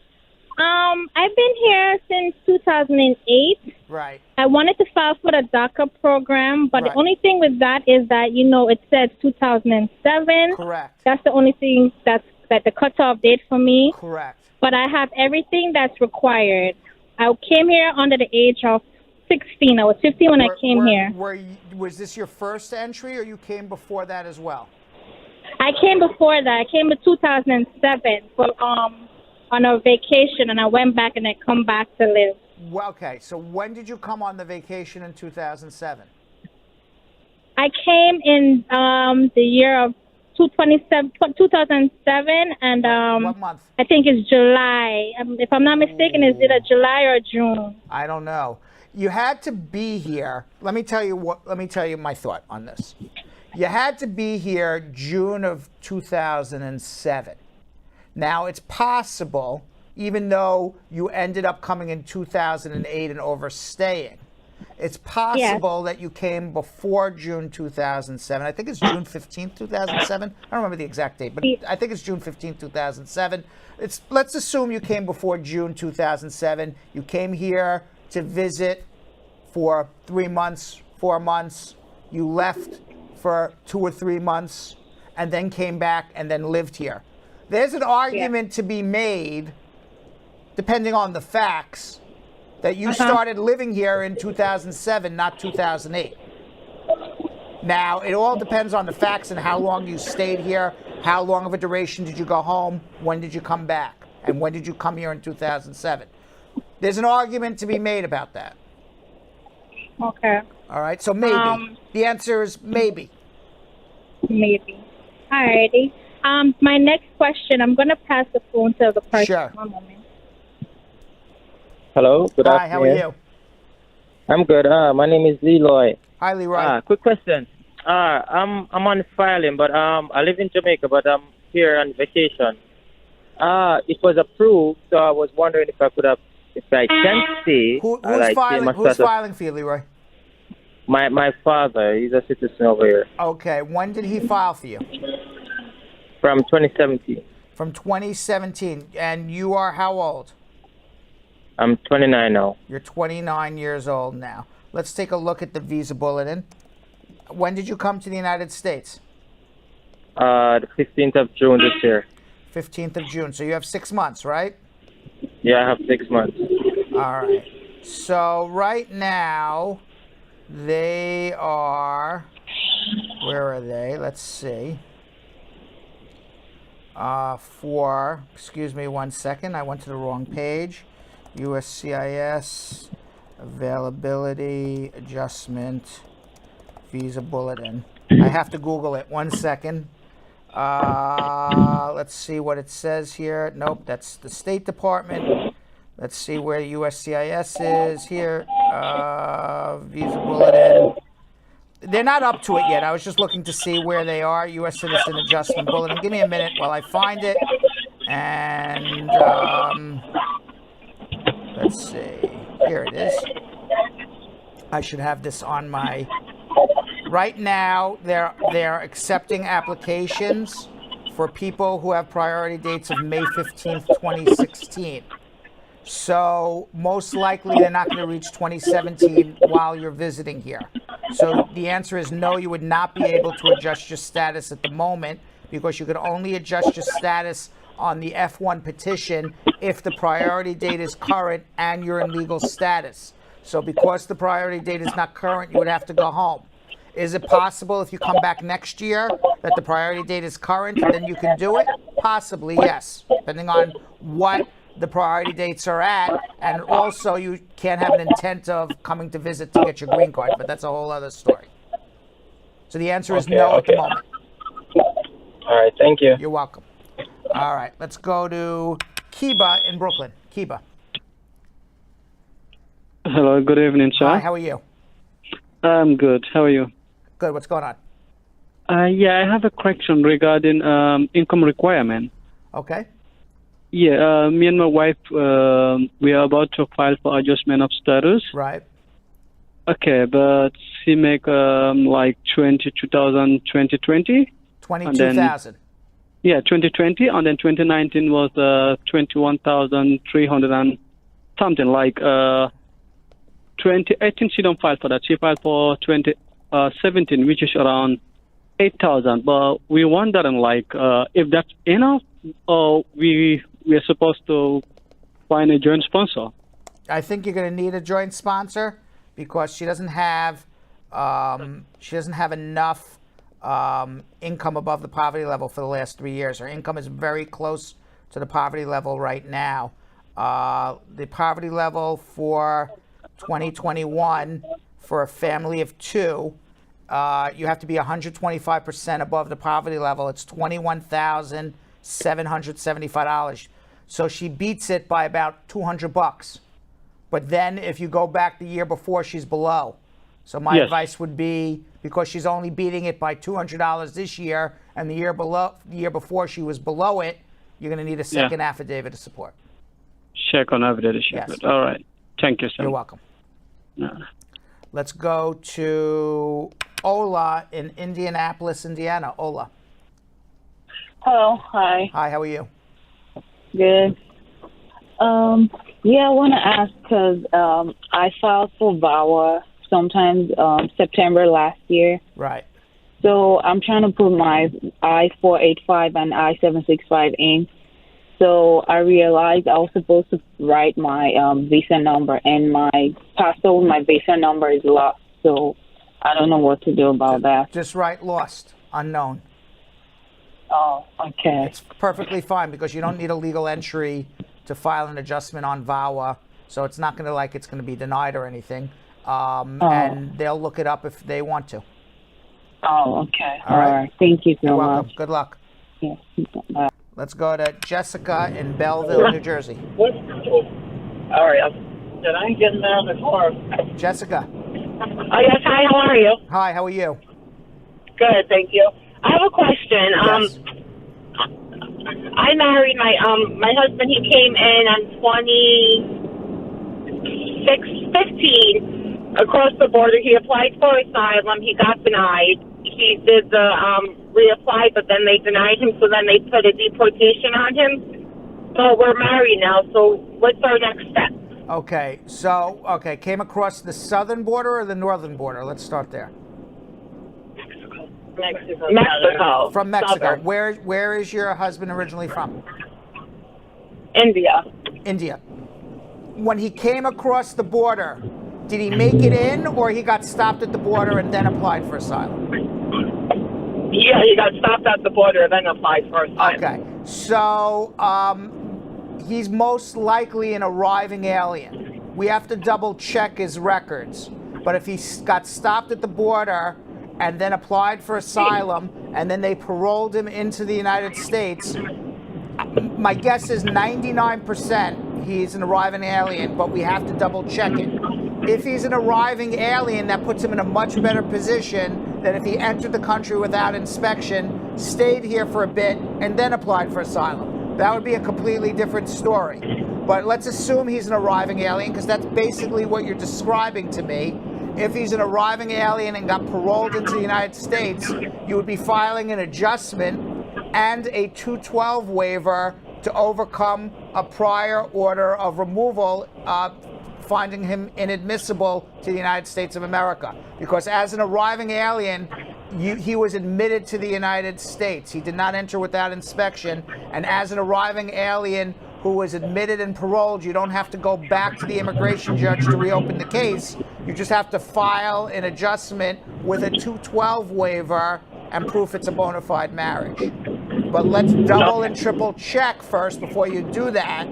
I've been here since 2008. Right. I wanted to file for the DACA program, but Right. the only thing with that is that, it says 2007. Correct. That's the only thing that's the cutoff date for me. Correct. But I have everything that's required. I came here under the age of 16. I was 15 when I came here. Was this your first entry, or you came before that as well? I came before that. I came in 2007 on a vacation, and I went back and I come back to live. Well, okay, so when did you come on the vacation in 2007? I came in the year of 2007, and what month? I think it's July. If I'm not mistaken, it's either July or June. I don't know. You had to be here. Let me tell you my thought on this. You had to be here June of 2007. Now, it's possible, even though you ended up coming in 2008 and overstaying, it's possible that you came before June 2007. I think it's June 15th, 2007. I don't remember the exact date, but I think it's June 15th, 2007. Let's assume you came before June 2007. You came here to visit for 3 months, 4 months. You left for 2 or 3 months and then came back and then lived here. There's an argument to be made, depending on the facts, that you started living here in 2007, not 2008. Now, it all depends on the facts and how long you stayed here, how long of a duration did you go home, when did you come back, and when did you come here in 2007. There's an argument to be made about that. Okay. All right, so maybe. The answer is maybe. Maybe. All righty. My next question, I'm going to pass the phone to the person. Sure. One moment. Hello, good afternoon. Hi, how are you? I'm good. My name is Leroy. Hi, Leroy. Quick question. I'm on filing, but I live in Jamaica, but I'm here on vacation. It was approved, so I was wondering if I can stay. Who's filing for you, Leroy? My father. He's a citizen over here. Okay, when did he file for you? From 2017. From 2017, and you are how old? I'm 29 now. You're 29 years old now. Let's take a look at the visa bulletin. When did you come to the United States? The 15th of June this year. 15th of June. So you have 6 months, right? Yeah, I have 6 months. All right. So right now, they are, where are they? Let's see. for, excuse me 1 second, I went to the wrong page. USCIS availability adjustment visa bulletin. I have to Google it. 1 second. Let's see what it says here. Nope, that's the State Department. Let's see where USCIS is here. Visa bulletin. They're not up to it yet. I was just looking to see where they are. U.S. Citizen Adjustment Bulletin. Give me a minute while I find it. And let's see. Here it is. I should have this on my... Right now, they're accepting applications for people who have priority dates of May 15th, 2016. So most likely they're not going to reach 2017 while you're visiting here. So the answer is no, you would not be able to adjust your status at the moment because you could only adjust your status on the F1 petition if the priority date is current and you're in legal status. So because the priority date is not current, you would have to go home. Is it possible if you come back next year that the priority date is current and then you can do it? Possibly, yes, depending on what the priority dates are at, and also you can't have an intent of coming to visit to get your green card, but that's a whole other story. So the answer is no at the moment. All right, thank you. You're welcome. All right, let's go to Kiba in Brooklyn. Kiba. Hello, good evening, sir. Hi, how are you? I'm good. How are you? Good, what's going on? Yeah, I have a question regarding income requirement. Okay. Yeah, me and my wife, we are about to file for adjustment of status. Right. Okay, but she make like 22,000 2020. 22,000. Yeah, 2020, and then 2019 was 21,300 and something. Like 2018, she don't file for that. She filed for 2017, which is around 8,000. But we wondering like if that's enough, or we are supposed to find a joint sponsor. I think you're going to need a joint sponsor because she doesn't have enough income above the poverty level for the last 3 years. Her income is very close to the poverty level right now. The poverty level for 2021 for a family of two, you have to be 125% above the poverty level. It's $21,775. So she beats it by about $200. But then if you go back the year before, she's below. So my advice would be, because she's only beating it by $200 this year, and the year before she was below it, you're going to need a second affidavit of support. Second affidavit of support. All right. Thank you, sir. You're welcome. No. Let's go to Ola in Indianapolis, Indiana. Ola. Hello. Hi. Hi, how are you? Good. Yeah, I want to ask because I filed for VAWA sometime September last year. Right. So I'm trying to put my I-485 and I-765 in. So I realized I was supposed to write my visa number, and my passport, my visa number is lost. So I don't know what to do about that. Just write lost, unknown. Oh, okay. It's perfectly fine because you don't need a legal entry to file an adjustment on VAWA. So it's not going to it's going to be denied or anything. And they'll look it up if they want to. Oh, okay. All right. Thank you so You're much. welcome. Good luck. Yeah. Bye. Let's go to Jessica in Belleville, New Jersey. All right. Did I get out of the car? Jessica. Oh, yes. Hi, how are you? Hi, how are you? Good, thank you. I have a question. Yes. I married my husband. He came in on 2015 across the border. He applied for asylum. He got denied. He did the reapply, but then they denied him. So then they put a deportation on him. So we're married now. So what's our next step? Okay. So came across the southern border or the northern border? Let's start there. Mexico. From Mexico. Southern. Where is your husband originally from? India. India. When he came across the border, did he make it in, or he got stopped at the border and then applied for asylum? Yeah, he got stopped at the border, then applied for asylum. Okay, so he's most likely an arriving alien. We have to double check his records. But if he got stopped at the border and then applied for asylum and then they paroled him into the United States, my guess is 99% he's an arriving alien, but we have to double check it. If he's an arriving alien, that puts him in a much better position than if he entered the country without inspection, stayed here for a bit, and then applied for asylum. That would be a completely different story. But let's assume he's an arriving alien, because that's basically what you're describing to me. If he's an arriving alien and got paroled into the United States, you would be filing an adjustment and a 212 waiver to overcome a prior order of removal, finding him inadmissible to the United States of America. Because as an arriving alien, he was admitted to the United States. He did not enter without inspection. And as an arriving alien who was admitted and paroled, you don't have to go back to the immigration judge to reopen the case. You just have to file an adjustment with a 212 waiver and proof it's a bona fide marriage. But let's double and triple check first before you do that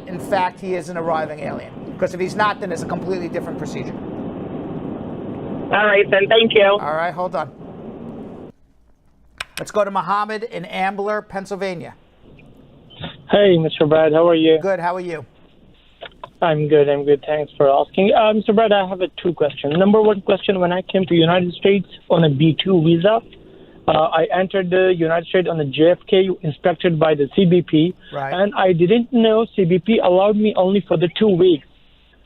in fact he is an arriving alien. Because if he's not, then it's a completely different procedure. All right, then. Thank you. All right, hold on. Let's go to Mohammed in Ambler, Pennsylvania. Hey, Mr. Brad, how are you? Good, how are you? I'm good. Thanks for asking. Mr. Brad, I have two questions. Number one question, when I came to the United States on a B2 visa, I entered the United States on a JFK inspected by the CBP, right. And I didn't know CBP allowed me only for the 2 weeks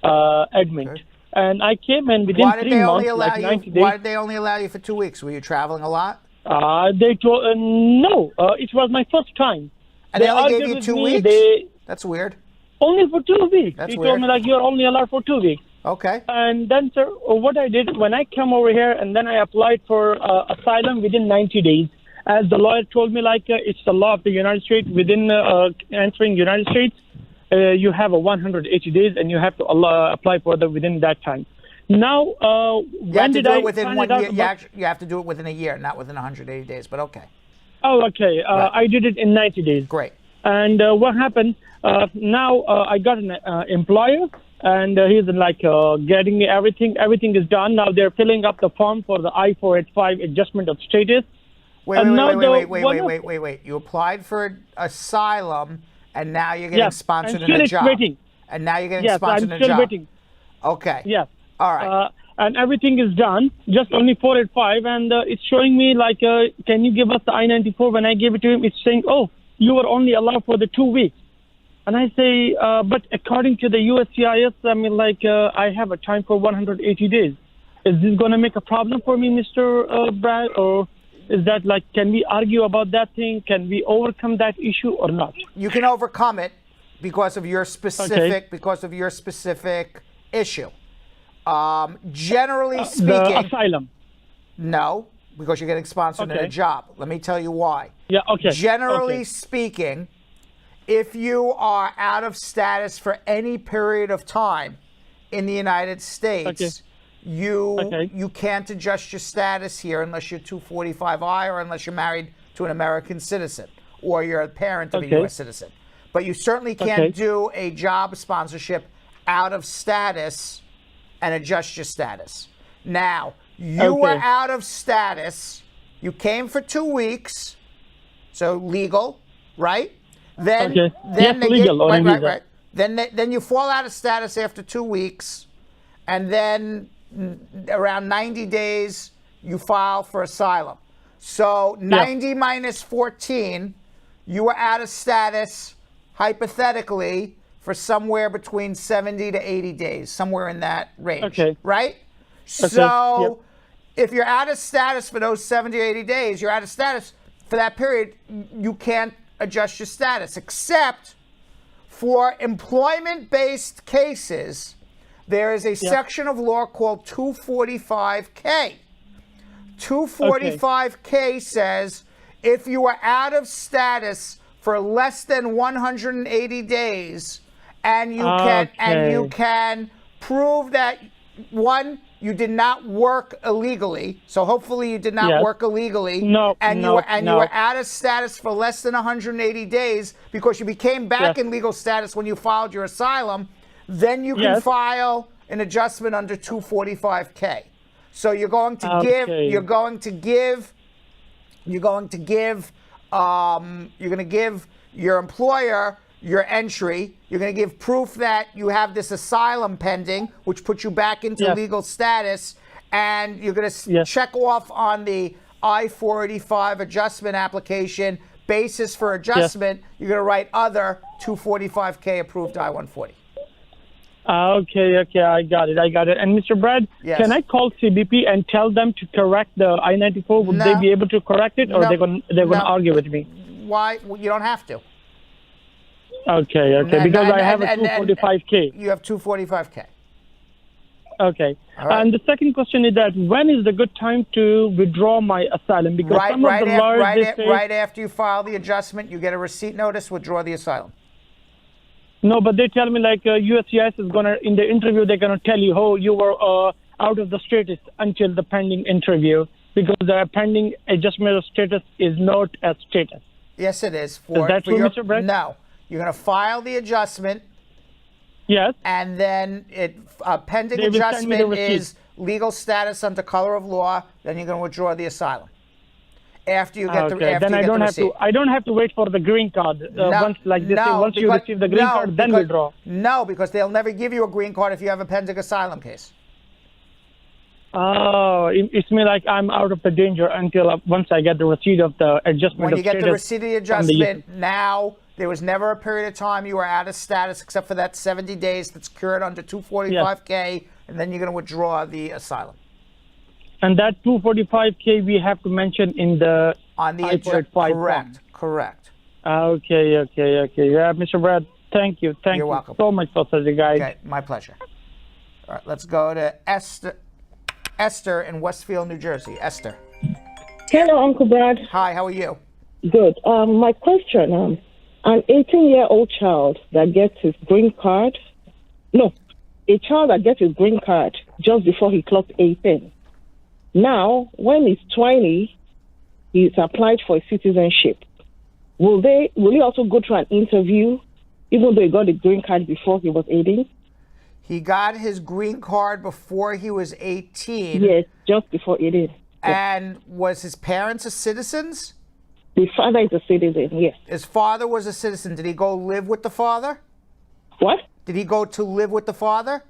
admit. Okay. And I came in within 3 months, like 90 days. Why did they only allow you for 2 weeks? Were you traveling a lot? They told no. It was my first time. And they only gave you 2 weeks? That's weird. Only for 2 weeks. That's he weird. told me like you're only allowed for 2 weeks. Okay. And then, sir, what I did when I came over here and then I applied for asylum within 90 days, as the lawyer told me, like it's the law of the United States. Within entering United States, you have a 180 days and you have to apply for within that time. Now, when did I within 1 year? You have to do it within a year, not within 180 days. But okay. Oh, okay. Right. I did it in 90 days. Great. And what happened? Now I got an employer, and he's like getting me everything. Everything is done. Now they're filling up the form for the I-485 adjustment of status. Wait. You applied for asylum, and now you're getting sponsored in a job. Waiting. And now you're getting sponsored in a job. I'm still waiting. Okay. Yes. All right. And everything is done, just only 485, and it's showing me like, can you give us the I-94? When I gave it to him, it's saying, oh, you were only allowed for the 2 weeks. And I say, but according to the USCIS, I mean, like, I have a time for 180 days. Is this going to make a problem for me, Mr. Brad? Or is that like, can we argue about that thing? Can we overcome that issue or not? You can overcome it because of your specific, issue. Generally speaking, the asylum. No, because you're getting sponsored in a job. Let me tell you why. Yeah, okay. Generally speaking, if you are out of status for any period of time in the United States, you can't adjust your status here unless you're 245I or unless you're married to an American citizen or you're a parent of a U.S. citizen. But you certainly can't do a job sponsorship out of status and adjust your status. Now, you were out of status. You came for 2 weeks, so legal, right? Then you fall out of status after 2 weeks, and then around 90 days you file for asylum. So 90 minus 14, you were out of status hypothetically for somewhere between 70 to 80 days, somewhere in that range, right? So if you're out of status for those 70 or 80 days, you're out of status for that period, you can't adjust your status, except for employment-based cases. There is a section of law called 245K. 245K says if you are out of status for less than 180 days, and you can prove that, one, you did not work illegally. So hopefully you did not work illegally. No, and no, you were out of status for less than 180 days because you became back in legal status when you filed your asylum. Then you can file an adjustment under 245K. So you're going to give your employer your entry. You're going to give proof that you have this asylum pending, which puts you back into legal status, and you're going to check off on the I-485 adjustment application basis for adjustment. You're going to write other 245K approved I-140. Okay, I got it. And Mr. Brad, can I call CBP and tell them to correct the I-94? Would they be able to correct it, or they're going to argue with me? Why? You don't have to. Okay, because I have a 245K. You have 245K. Okay. Right. And the second question is that when is the good time to withdraw my asylum? Because right after you file the adjustment, you get a receipt notice, withdraw the asylum. No, but they tell me like USCIS is going to, in the interview, they're going to tell you, oh, you were out of the status until the pending interview, because the pending adjustment of status is not a status. Yes, it is. Is that true, Mr. Brett? No. You're going to file the adjustment. Yes. And then pending adjustment is legal status under color of law. Then you're going to withdraw the asylum. After you get then I don't have to wait for the green card. Once you receive the green card, then withdraw. No, because they'll never give you a green card if you have a pending asylum case. Oh, it's me like I'm out of the danger until once I get the receipt of the adjustment. When you get the receipt of the adjustment, now there was never a period of time you were out of status except for that 70 days that's cured under 245K, and then you're going to withdraw the asylum. And that 245K we have to mention in the I-485 Correct. Okay. Yeah, Mr. Brad, thank you. You're welcome. So much for such a guide. Okay, my pleasure. All right, let's go to Esther in Westfield, New Jersey. Esther. Hello, Uncle Brad. Hi, how are you? Good. My question, an 18-year-old child that gets his green card, a child that gets his green card just before he clocked 18. Now, when he's 20, he's applied for citizenship. Will he also go through an interview, even though he got the green card before he was 18? He got his green card before he was 18. Yes, just before 18. And was his parents citizens? The father is a citizen, yes. His father was a citizen. Did he go live with the father? What? Did he go to live with the father?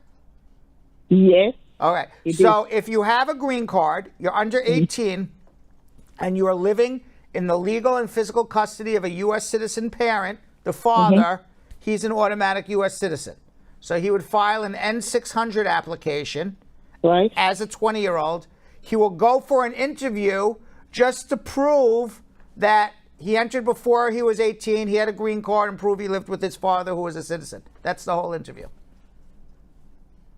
Yes. All right. So if you have a green card, you're under 18, and you are living in the legal and physical custody of a U.S. citizen parent, the father, he's an automatic U.S. citizen. So he would file an N-600 application as a 20-year-old. He will go for an interview just to prove that he entered before he was 18, he had a green card, and prove he lived with his father, who was a citizen. That's the whole interview.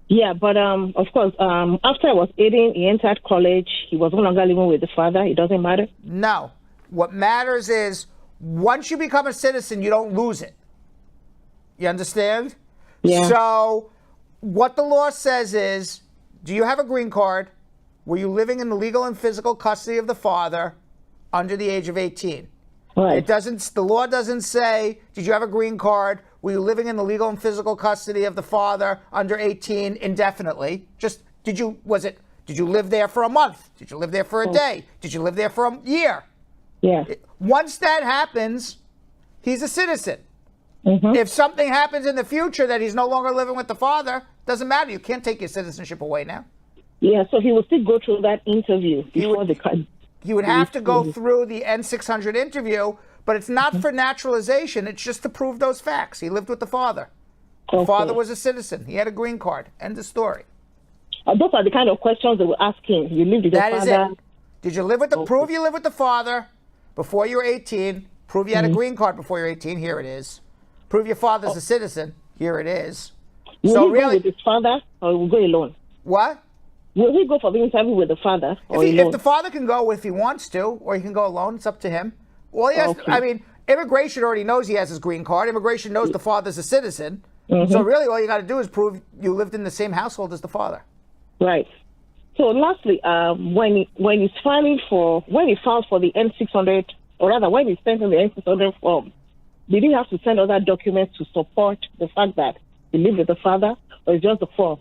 Yeah, but of course, after I was 18, he entered college. He was no longer living with the father. It doesn't matter? No. What matters is once you become a citizen, you don't lose it. You understand? Yeah. So what the law says is, do you have a green card? Were you living in the legal and physical custody of the father under the age of 18? Right. The law doesn't say, did you have a green card? Were you living in the legal and physical custody of the father under 18 indefinitely? Just, did you live there for a month? Did you live there for a day? Did you live there for a year? Yeah. Once that happens, he's a citizen. If something happens in the future that he's no longer living with the father, doesn't matter. You can't take your citizenship away now. Yeah, so he will still go through that interview before the card. He would have to go through the N-600 interview, but it's not for naturalization. It's just to prove those facts. He lived with the father. The father was a citizen. He had a green card. End of story. Those are the kind of questions they will ask him. You lived with the father. That is it. Did you live with prove you lived with the father before you were 18? Prove you had a green card before you were 18. Here it is. Prove your father's a citizen. Here it is. Will he go with his father, or will he go alone? What? Will he go for the interview with the father, or if the father can go if he wants to, or he can go alone, it's up to him. Well, yes, I mean, immigration already knows he has his green card. Immigration knows the father's a citizen. So really all you got to do is prove you lived in the same household as the father. Right. So lastly, when he filed for the N600, or rather when he sent in the N600 form, did he have to send other documents to support the fact that he lived with the father, or just the form?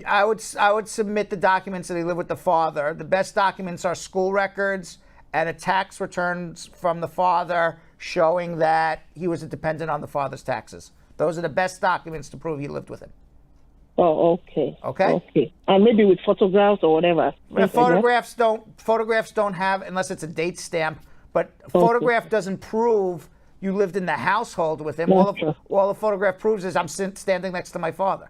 I would submit the documents that he lived with the father. The best documents are school records and a tax returns from the father showing that he was a dependent on the father's taxes. Those are the best documents to prove he lived with him. Oh, okay. Okay. Okay. And maybe with photographs or whatever. Photographs don't have, unless it's a date stamp, but photograph doesn't prove you lived in the household with him. All the photograph proves is I'm standing next to my father.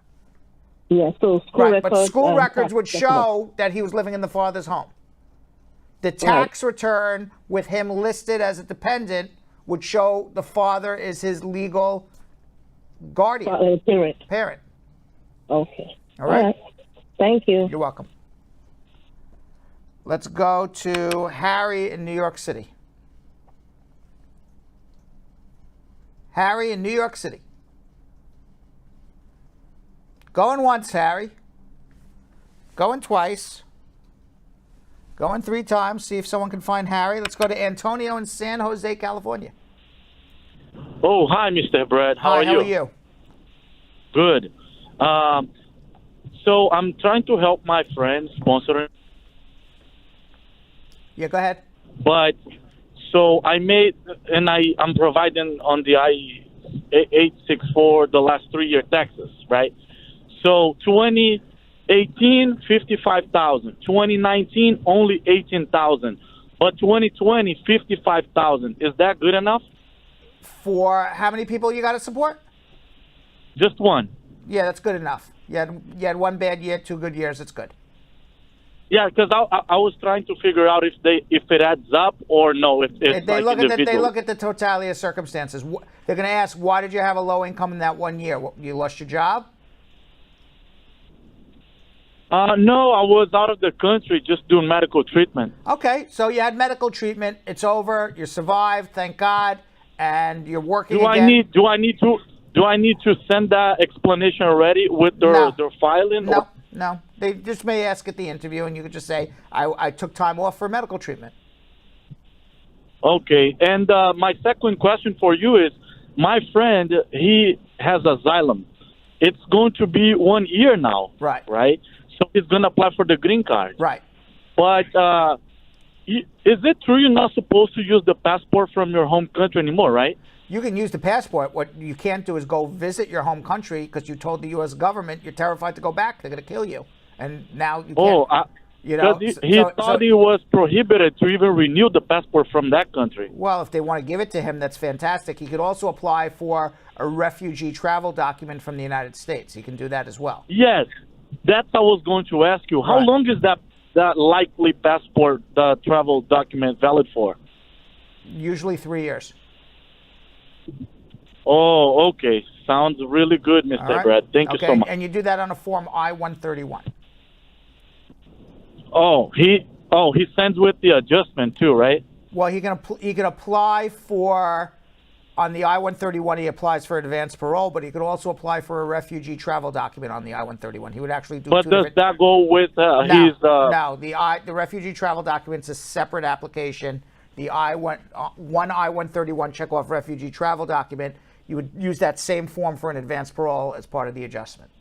Yeah, so school records. But school records would show that he was living in the father's home. The tax return with him listed as a dependent would show the father is his legal guardian. Parent. Okay. All right. Thank you. You're welcome. Let's go to Harry in New York City. Harry in New York City. Going once, Harry. Going twice. Going 3 times. See if someone can find Harry. Let's go to Antonio in San Jose, California. Oh, hi, Mr. Brad. How are you? How are you? Good. So I'm trying to help my friend sponsoring. Yeah, go ahead. But so I made, and I'm providing on the I-864 the last 3-year taxes, right? So 2018, 55,000. 2019, only 18,000. But 2020, 55,000. Is that good enough? For how many people you got to support? Just one. Yeah, that's good enough. You had 1 bad year, 2 good years. It's good. Yeah, because I was trying to figure out if it adds up or no. If they like look at the totality of circumstances. They're going to ask, why did you have a low income in that 1 year? You lost your job? No, I was out of the country just doing medical treatment. Okay, so you had medical treatment. It's over. You survived, thank God, and you're working again. Do I need to send that explanation already with their filing? No. They just may ask at the interview, and you could just say, I took time off for medical treatment. Okay, and my second question for you is, my friend, he has Asylum. It's going to be 1 year now. Right? So he's going to apply for the green card. Right. But is it true you're not supposed to use the passport from your home country anymore, right? You can use the passport. What you can't do is go visit your home country because you told the U.S. government you're terrified to go back. They're going to kill you. And now you can't. He thought it was prohibited to even renew the passport from that country. Well, if they want to give it to him, that's fantastic. He could also apply for a refugee travel document from the United States. He can do that as well. Yes, that's what I was going to ask you. How long is that likely passport, the travel document, valid for? Usually 3 years. Oh, okay. Sounds really good, Mr. Brad. Thank you so much. And you do that on a form I-131. He sends with the adjustment too, right? Well, he can apply for, on the I-131, he applies for advanced parole, but he could also apply for a refugee travel document on the I-131. He would actually do. But does that go with his? No, the refugee travel document's a separate application. The one I-131 check off refugee travel document. You would use that same form for an advanced parole as part of the adjustment.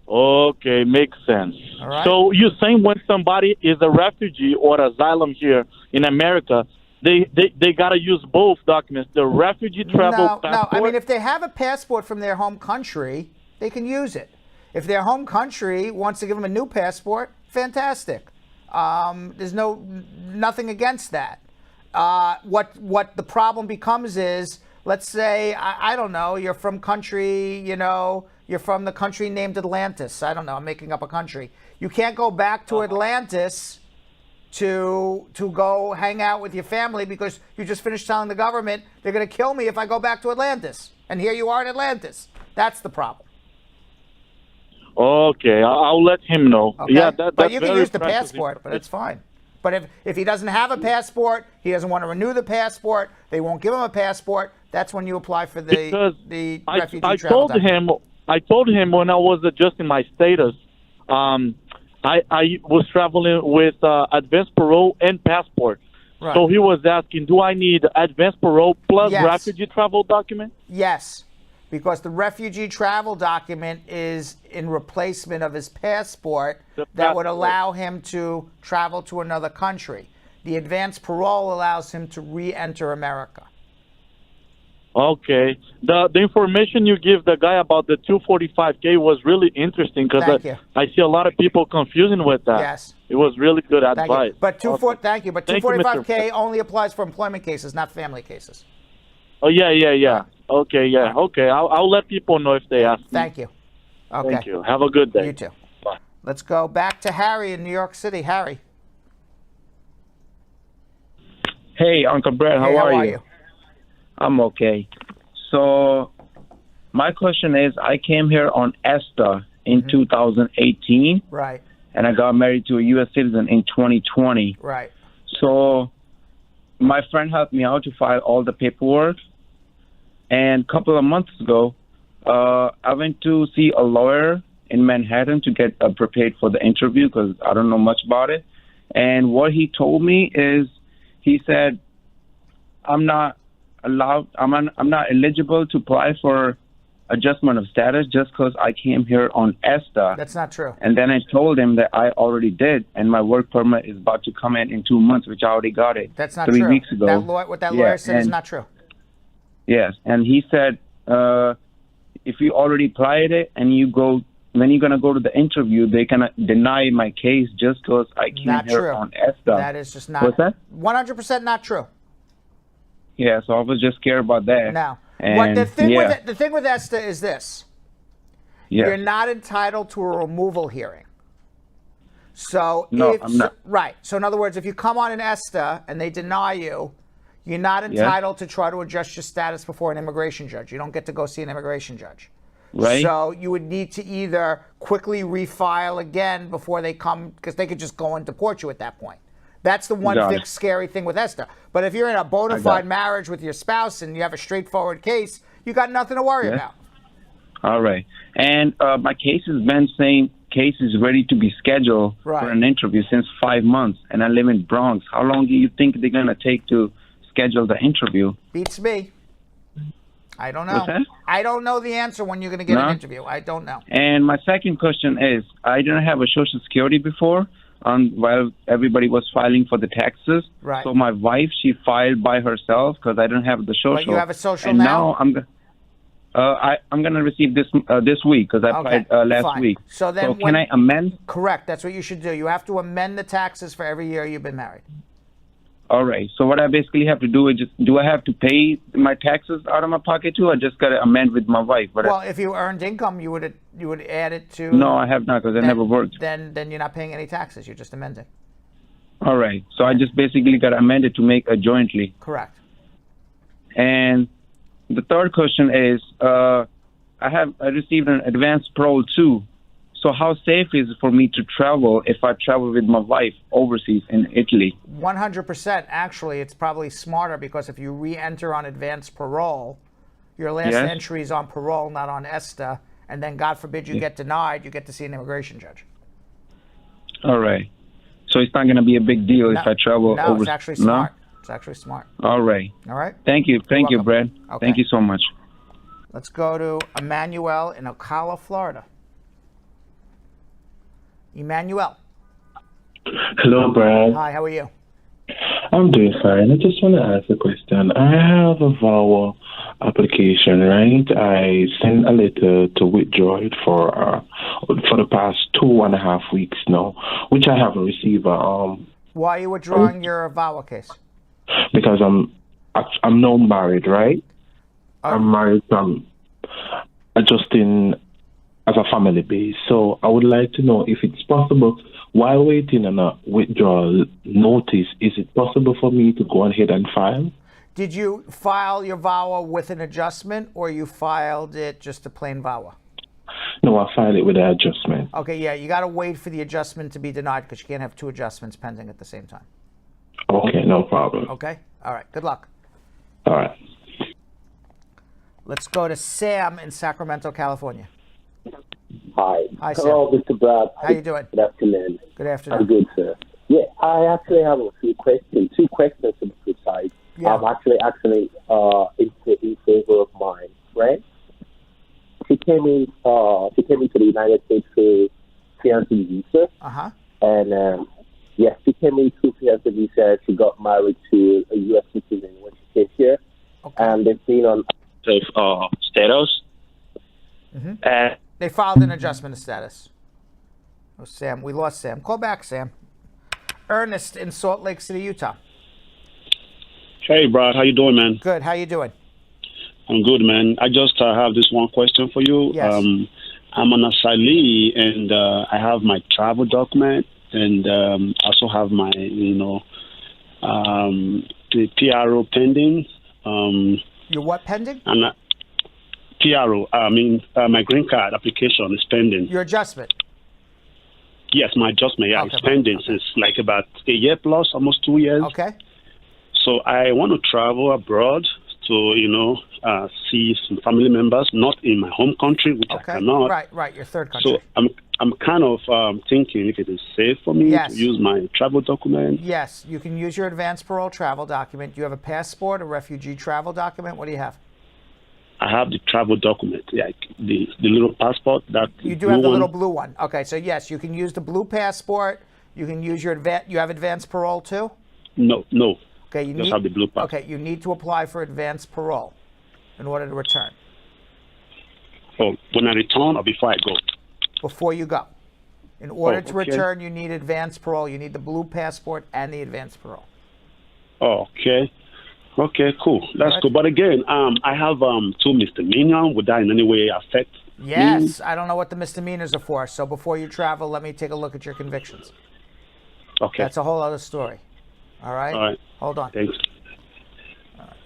Okay, makes sense. All right. So you're saying when somebody is a refugee or asylum here in America, they got to use both documents, the refugee travel passport? No, I mean, if they have a passport from their home country, they can use it. If their home country wants to give them a new passport, fantastic. There's nothing against that. What the problem becomes is, let's say, I don't know, you're from country, you're from the country named Atlantis. I don't know, I'm making up a country. You can't go back to Atlantis to go hang out with your family because you just finished telling the government they're going to kill me if I go back to Atlantis. And here you are in Atlantis. That's the problem. Okay, I'll let him know. Okay? Yeah, but you can use the passport, but it's fine. But if he doesn't have a passport, he doesn't want to renew the passport, they won't give him a passport, that's when you apply for the refugee travel document. I told him when I was adjusting my status, I was traveling with advance parole and passport. Right. So he was asking, do I need advance parole plus Yes. refugee travel document? Yes, because the refugee travel document is in replacement of his passport that would allow him to travel to another country. The advance parole allows him to re-enter America. Okay. The information you give the guy about the 245K was really interesting because I see a lot of people confusing with that. Yes. It was really good Thank advice. you. But Thank you, 245K Mr. only applies for employment cases, not family cases. Oh, yeah. Okay, yeah. Okay, I'll let people know if they ask me. Thank you. Okay. Thank you. Have a good day. You too. Bye. Let's go back to Harry in New York City. Harry. Hey, Uncle Brad, Hey, how are you? I'm okay. So, my question is, I came here on ESTA in 2018. Right. And I got married to a U.S. citizen in 2020. Right. So, my friend helped me out to file all the paperwork. And a couple of months ago, I went to see a lawyer in Manhattan to get prepared for the interview because I don't know much about it. And what he told me is, he said, I'm not eligible to apply for adjustment of status just because I came here on ESTA. That's not true. And then I told him that I already did, and my work permit is about to come in 2 months, which I already got it. That's not 3 true. weeks ago. What that lawyer said is not true. Yes, and he said, if you already applied it and when you're going to go to the interview, they cannot deny my case just because I came Not here true. on ESTA. That is just not. What's that? 100% not true. Yeah, so I was just scared about that. No. And The thing with ESTA is this. Yeah. You're not entitled to a removal hearing. So No, I'm not. Right. So in other words, if you come on an ESTA and they deny you, you're not entitled to try to adjust your status before an immigration judge. You don't get to go see an immigration judge. Right. So you would need to either quickly refile again before they come, because they could just go and deport you at that point. That's the one Got big it. scary thing with ESTA. But if you're in a bona fide marriage with your spouse and you have a straightforward case, you got nothing to worry about. All right. And my case has been saying case is ready to be scheduled for an interview since 5 months, and I live in Bronx. How long do you think they're going to take to schedule the interview? Beats me. I don't know. What's that? I don't know the answer when you're going to get an interview. I don't know. And my second question is, I didn't have a Social Security before while everybody was filing for the taxes. Right. So my wife, she filed by herself because I didn't have the social. But you have a social and now? I'm going to receive this week because I applied last fine. week. So then can I amend? Correct. That's what you should do. You have to amend the taxes for every year you've been married. All right. So what I basically have to do is do I have to pay my taxes out of my pocket too? I just got to amend with my wife. Well, if you earned income, you would add it to. No, I have not because I never worked. Then you're not paying any taxes. You're just amending. All right. So I just basically got to amend it to make a jointly. Correct. And the third question is, I received an advanced parole too. So how safe is it for me to travel if I travel with my wife overseas in Italy? 100%. Actually, it's probably smarter because if you re-enter on advanced parole, your last entry is on parole, not on ESTA, and then God forbid you get denied, you get to see an immigration judge. All right. So it's not going to be a big deal if I travel overseas? No, it's actually smart. It's actually smart. All right. All right. Thank you. Thank you, Brad. Okay. Thank you so much. Let's go to Emmanuel in Ocala, Florida. Emmanuel. Hello, Brad. Hi, how are you? I'm doing fine. I just want to ask a question. I have a VAWA application, right? I sent a letter to withdraw it for the past 2.5 weeks now, which I haven't received. Why are you withdrawing your VAWA case? Because I'm now married, right? I'm married. I'm adjusting as a family base. So I would like to know if it's possible, while waiting on a withdrawal notice, is it possible for me to go ahead and file? Did you file your VAWA with an adjustment, or you filed it just a plain VAWA? No, I filed it with an adjustment. Okay, yeah, you got to wait for the adjustment to be denied because you can't have two adjustments pending at the same time. Okay, no problem. Okay? All right, good luck. All right. Let's go to Sam in Sacramento, California. Hi. Hi, Sam. Hello, Mr. Brad. How you doing? Good afternoon. Good afternoon. I'm good, sir. Yeah, I actually have a few questions. Two questions to be precise. Yeah. I'm actually in favor of my friend. She came into the United States through fiancé visa. Uh-huh. And yes, she came in through fiancé visa. She got married to a U.S. citizen when she came here. Okay. And they've been on status. Mm-hmm. They filed an adjustment of status. Oh, Sam, we lost Sam. Call back, Sam. Ernest in Salt Lake City, Utah. Hey, Brad, how you doing, man? Good. How you doing? I'm good, man. I just have this one question for you. Yes. I'm an asylee, and I have my travel document, and also have my, the PRO pending. Your what pending? And PRO, my green card application is pending. Your adjustment? Yes, my adjustment, yeah, it's pending since like about a year plus, almost 2 years. Okay. So I want to travel abroad to, see some family members, not in my home country, which I cannot. Right, your third country. So I'm kind of thinking if it is safe for me to use my travel document. Yes, you can use your advance parole travel document. Do you have a passport, a refugee travel document? What do you have? I have the travel document, like the little passport. That you do have the little blue one. Okay, so yes, you can use the blue passport. You can use your you have advance parole too? No. Okay, you just have the blue passport. Okay, you need to apply for advance parole in order to return. Oh, when I return or before I go? Before you go. In order to return, you need advance parole. You need the blue passport and the advance parole. Oh, okay. Okay, cool. That's cool. But again, I have 2 misdemeanors. Would that in any way affect Yes. me? I don't know what the misdemeanors are for. So before you travel, let me take a look at your convictions. Okay. That's a whole other story. All right? All right. Hold on. Thanks. All right.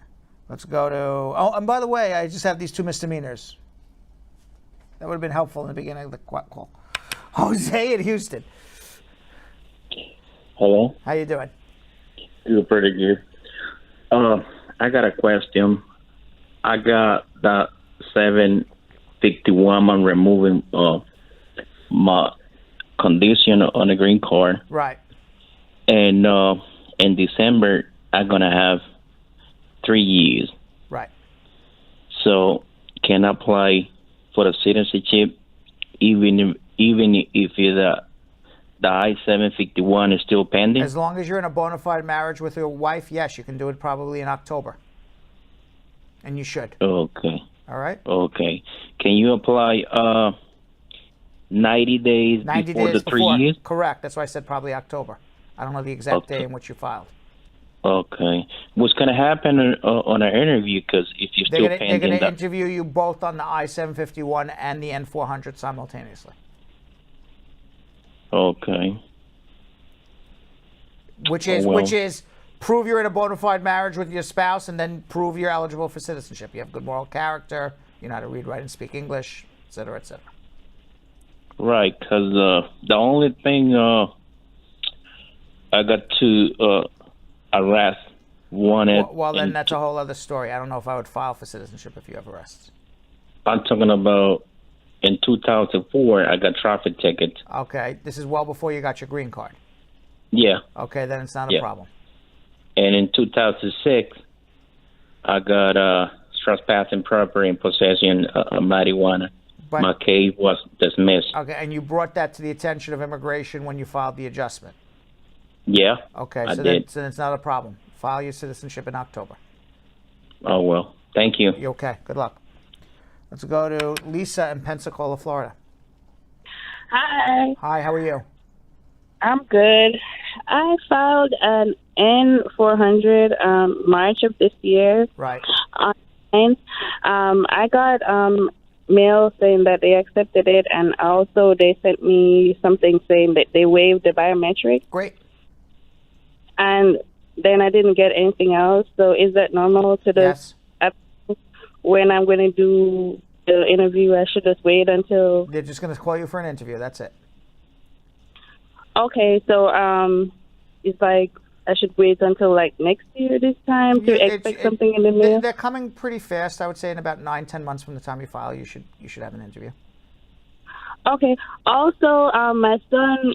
Let's go to... Oh, and by the way, I just have these 2 misdemeanors. That would have been helpful in the beginning of the call. Jose in Houston. Hello. How you doing? You're pretty good. I got a question. I got that 751 on removing my condition on the green card. Right. And in December, I'm going to have 3 years. Right. So can I apply for the citizenship even if the I-751 is still pending? As long as you're in a bona fide marriage with your wife, yes, you can do it probably in October. And you should. Okay. All right? Okay. Can you apply 90 days before the 3 years? Correct. That's why I said probably October. I don't know the exact day in which you filed. Okay. What's going to happen on an interview? Because if you're still pending... They're going to interview you both on the I-751 and the N-400 simultaneously. Okay. Which is prove you're in a bona fide marriage with your spouse, and then prove you're eligible for citizenship. You have good moral character. You know how to read, write, and speak English, et cetera, et cetera. Right, because the only thing I got to arrest wanted. Well, then that's a whole other story. I don't know if I would file for citizenship if you have arrests. I'm talking about in 2004, I got traffic tickets. Okay, this is well before you got your green card. Yeah. Okay, then it's not a problem. And in 2006, I got trespassing property and possession of marijuana. But, my case was dismissed. Okay, and you brought that to the attention of immigration when you filed the adjustment. Yeah. Okay, I so did. then it's not a problem. File your citizenship in October. Oh, well. Thank you. You're okay. Good luck. Let's go to Lisa in Pensacola, Florida. Hi. Hi, how are you? I'm good. I filed an N-400 March of this year. Right. I got mail saying that they accepted it, and also they sent me something saying that they waived the biometric. Great. And then I didn't get anything else. So is that normal to the... Yes. When I'm going to do the interview, I should just wait until... They're just going to call you for an interview. That's it. Okay, so it's like I should wait until like next year this time to expect something in the mail? They're coming pretty fast. I would say in about 9-10 months from the time you file, you should have an interview. Okay. Also, my son,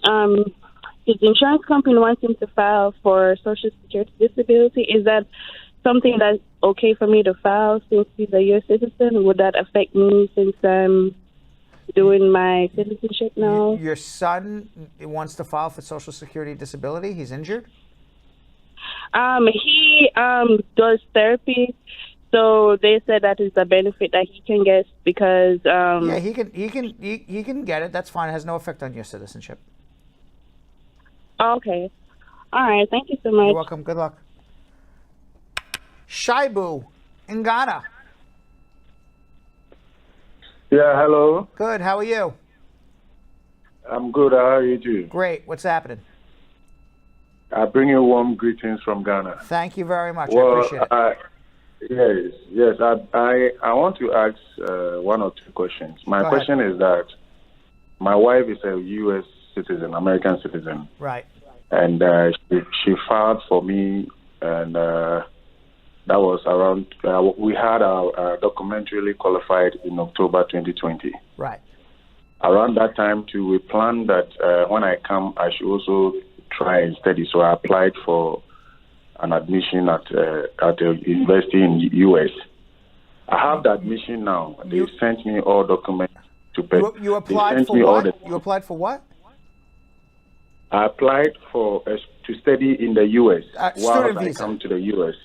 his insurance company wants him to file for Social Security disability. Is that something that's okay for me to file since he's a U.S. citizen? Would that affect me since I'm doing my citizenship now? Your son wants to file for Social Security disability? He's injured? He does therapy. So they said that is a benefit that he can get because yeah, he can get it. That's fine. It has no effect on your citizenship. Okay. All right. Thank you so much. You're welcome. Good luck. Shaibu in Ghana. Yeah, hello. Good. How are you? I'm good. How are you doing? Great. What's happening? I bring you warm greetings from Ghana. Thank you very much. Well, I appreciate it. Yes. I want to ask one or two questions. My question is that my wife is a U.S. citizen, American citizen. Right. And she filed for me, and that was around, we had our documentary qualified in October 2020. Right. Around that time, too, we planned that when I come, I should also try and study. So I applied for an admission at a university in the U.S. I have the admission now. They sent me all documents to pay. You applied for what? You applied for what? I applied for to study in the U.S. Student while I visa. come to the U.S.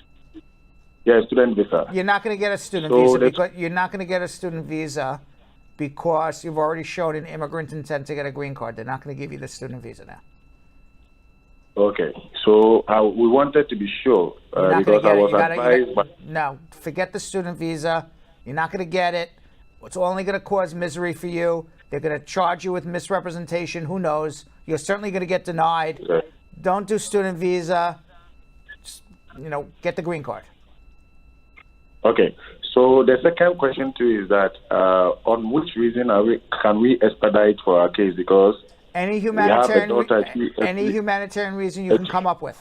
Yeah, student visa. You're not going to get a student So visa that's- because you're not going to get a student visa because you've already shown an immigrant intent to get a green card. They're not going to give you the student visa now. Okay, so we wanted to be sure You're not because gonna I get was it. advised by. No, forget the student visa. You're not going to get it. It's only going to cause misery for you. They're going to charge you with misrepresentation. Who knows? You're certainly going to get denied. Okay. Don't do student visa. Just, get the green card. Okay, so the second question too is that on which reason can we expedite for our case? Because Any we have a humanitarian, daughter. any humanitarian reason you can come up with.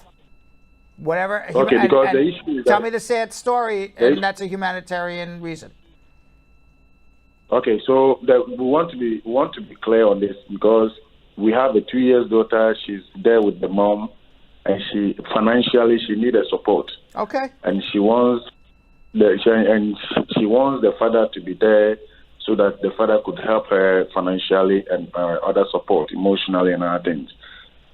Whatever. Okay, because the issue is tell that- me the sad story, and that's a humanitarian reason. Okay, so we want to be clear on this because we have a 2-year daughter. She's there with the mom, and she needs support. Okay. And she wants the father to be there so that the father could help her financially and other support, emotionally and other things.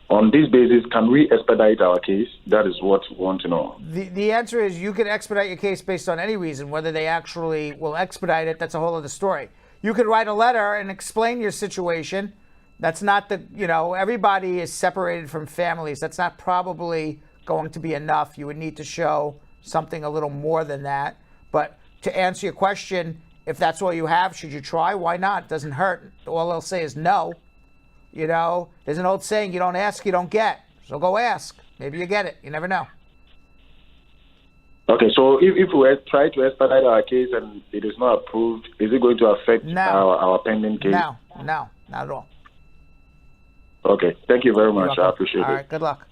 On this basis, can we expedite our case? That is what we want to know. The answer is you can expedite your case based on any reason. Whether they actually will expedite it, that's a whole other story. You could write a letter and explain your situation. That's not everybody is separated from families. That's not probably going to be enough. You would need to show something a little more than that. But to answer your question, if that's all you have, should you try? Why not? It doesn't hurt. All they'll say is no. There's an old saying, you don't ask, you don't get. So go ask. Maybe you get it. You never know. Okay, so if we try to expedite our case and it is not approved, is it going to affect our pending case? No, not at all. Okay, thank you very much. You're welcome. I appreciate it. All right, good luck.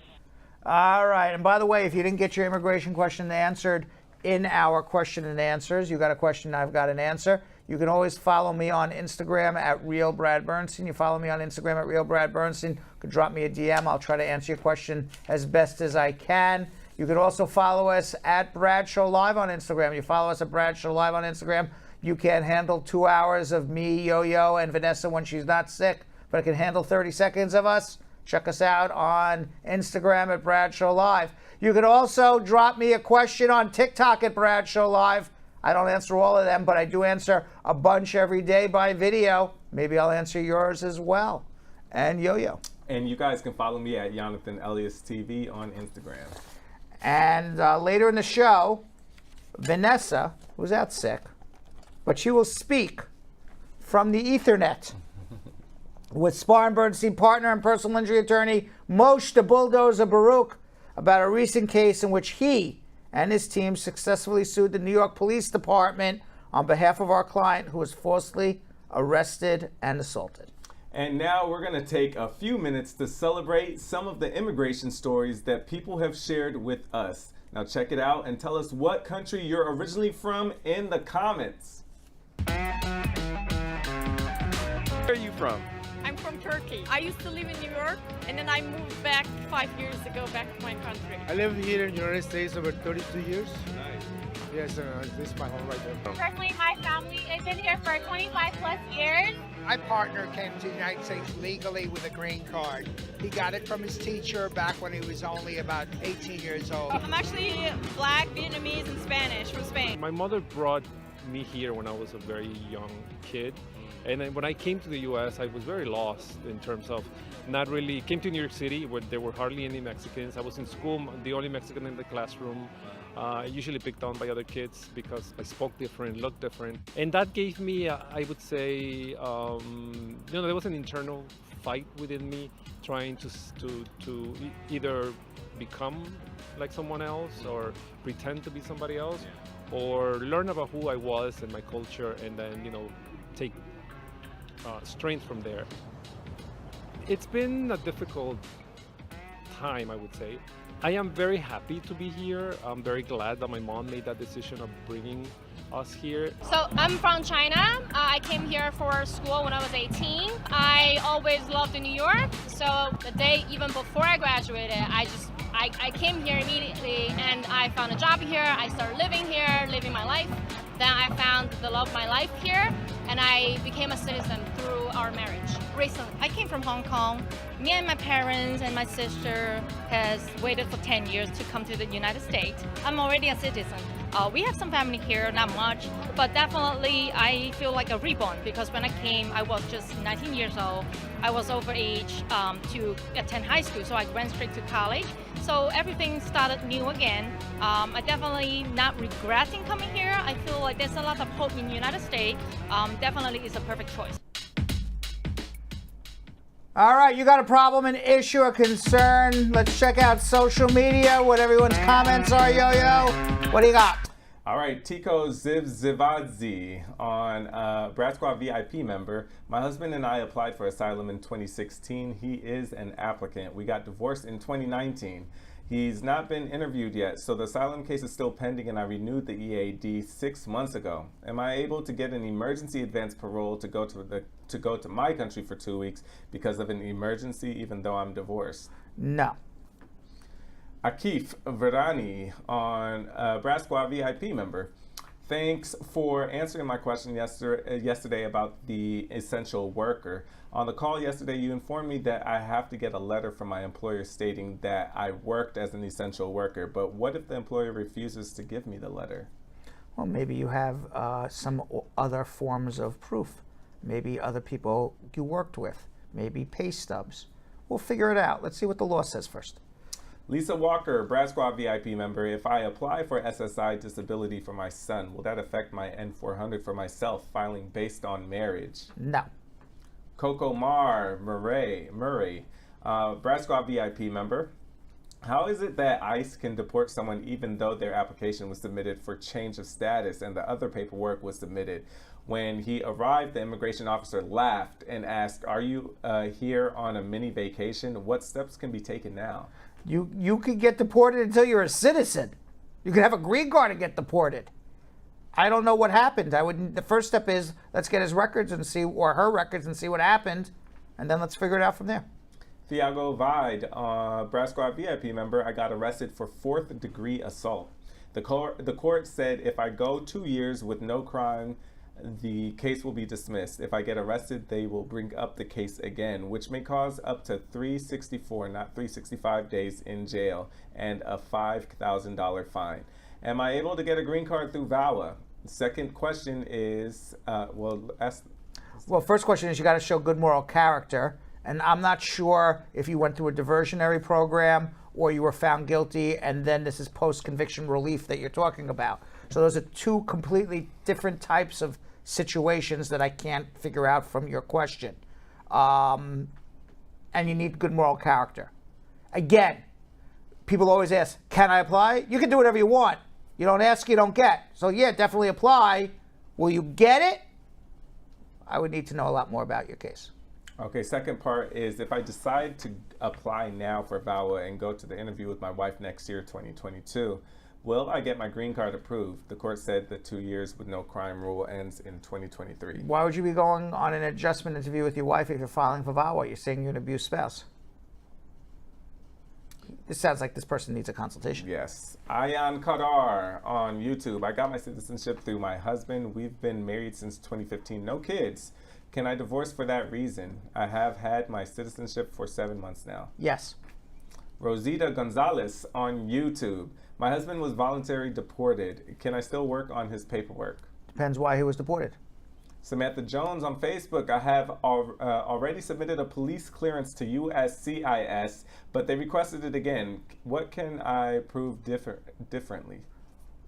All right, and by the way, if you didn't get your immigration question answered in our question and answers, you got a question, I've got an answer. You can always follow me on Instagram at @RealBradBernstein. You follow me on Instagram at @RealBradBernstein. You could drop me a DM. I'll try to answer your question as best as I can. You can also follow us at Bradshaw Live on Instagram. You follow us at Bradshaw Live on Instagram. You can't handle 2 hours of me, Yo-Yo, and Vanessa when she's not sick, but I can handle 30 seconds of us. Check us out on Instagram at Bradshaw Live. You can also drop me a question on TikTok at Bradshaw Live. I don't answer all of them, but I do answer a bunch every day by video. Maybe I'll answer yours as well. And Yo-Yo. And you guys can follow me at Jonathan Elias TV on Instagram. And later in the show, Vanessa, who's out sick, but she will speak from the Ethernet with Spar Bernstein partner and personal injury attorney Moshe the Bulldozer Borukh about a recent case in which he and his team successfully sued the New York Police Department on behalf of our client who was falsely arrested and assaulted. And now we're going to take a few minutes to celebrate some of the immigration stories that people have shared with us. Now check it out and tell us what country you're originally from in the comments. Where are you from? I'm from Turkey. I used to live in New York, and then I moved back 5 years ago back to my country. I lived here in the United States over 32 years. Nice. Yes, this is my home right there. Personally, my family has been here for 25 plus years. My partner came to the United States legally with a green card. He got it from his teacher back when he was only about 18 years old. I'm actually Black, Vietnamese, and Spanish from Spain. My mother brought me here when I was a very young kid. And then when I came to the U.S., I was very lost in terms of not really, came to New York City where there were hardly any Mexicans. I was in school, the only Mexican in the classroom. Usually picked on by other kids because I spoke different, looked different. And that gave me, I would say, there was an internal fight within me trying to either become like someone else or pretend to be somebody else or learn about who I was and my culture and then, take strength from there. It's been a difficult time, I would say. I am very happy to be here. I'm very glad that my mom made that decision of bringing us here. So I'm from China. I came here for school when I was 18. I always loved New York. So the day even before I graduated, I came here immediately and I found a job here. I started living here, living my life. Then I found the love of my life here and I became a citizen through our marriage. Recently, I came from Hong Kong. Me and my parents and my sister has waited for 10 years to come to the United States. I'm already a citizen. We have some family here, not much, but definitely I feel like a reborn because when I came, I was just 19 years old. I was over age to attend high school, so I went straight to college. So everything started new again. I definitely not regretting coming here. I feel like there's a lot of hope in the United States. Definitely is a perfect choice. All right, you got a problem, an issue, a concern. Let's check out social media, what everyone's comments are, Yo-Yo. What do you got? All right, Tico Zivzivadze on Brad Squad VIP member. My husband and I applied for asylum in 2016. He is an applicant. We got divorced in 2019. He's not been interviewed yet, so the asylum case is still pending and I renewed the EAD 6 months ago. Am I able to get an emergency advance parole to go to my country for 2 weeks because of an emergency even though I'm divorced? No. Akif Virani on Brad Squad VIP member. Thanks for answering my question yesterday about the essential worker. On the call yesterday, you informed me that I have to get a letter from my employer stating that I worked as an essential worker. But what if the employer refuses to give me the letter? Well, maybe you have some other forms of proof. Maybe other people you worked with. Maybe pay stubs. We'll figure it out. Let's see what the law says first. Lisa Walker, Brad Squad VIP member. If I apply for SSI disability for my son, will that affect my N400 for myself filing based on marriage? No. Coco Murray, Brad Squad VIP member. How is it that ICE can deport someone even though their application was submitted for change of status and the other paperwork was submitted? When he arrived, the immigration officer laughed and asked, "Are you here on a mini vacation? What steps can be taken now?" You could get deported until you're a citizen. You could have a green card and get deported. I don't know what happened. The first step is let's get his records and see, or her records and see what happened, and then let's figure it out from there. Thiago Vide, Brad Squad VIP member. I got arrested for 4th degree assault. The court said if I go 2 years with no crime, the case will be dismissed. If I get arrested, they will bring up the case again, which may cause up to 364, not 365 days in jail and a $5,000 fine. Am I able to get a green card through VAWA? Second question is, first question is you got to show good moral character. And I'm not sure if you went through a diversionary program or you were found guilty and then this is post-conviction relief that you're talking about. So those are two completely different types of situations that I can't figure out from your question. And you need good moral character. Again, people always ask, can I apply? You can do whatever you want. You don't ask, you don't get. So yeah, definitely apply. Will you get it? I would need to know a lot more about your case. Okay, second part is if I decide to apply now for VAWA and go to the interview with my wife next year, 2022, Will I get my green card approved? The court said the 2 years with no crime rule ends in 2023. Why would you be going on an adjustment interview with your wife if you're filing for VAWA? You're saying you're an abused spouse. This sounds like this person needs a consultation. Yes. Ayan Kadar on YouTube. I got my citizenship through my husband. We've been married since 2015. No kids. Can I divorce for that reason? I have had my citizenship for 7 months now. Yes. Rosita Gonzalez on YouTube. My husband was voluntarily deported. Can I still work on his paperwork? Depends why he was deported. Samantha Jones on Facebook. I have already submitted a police clearance to USCIS, but they requested it again. What can I prove differently?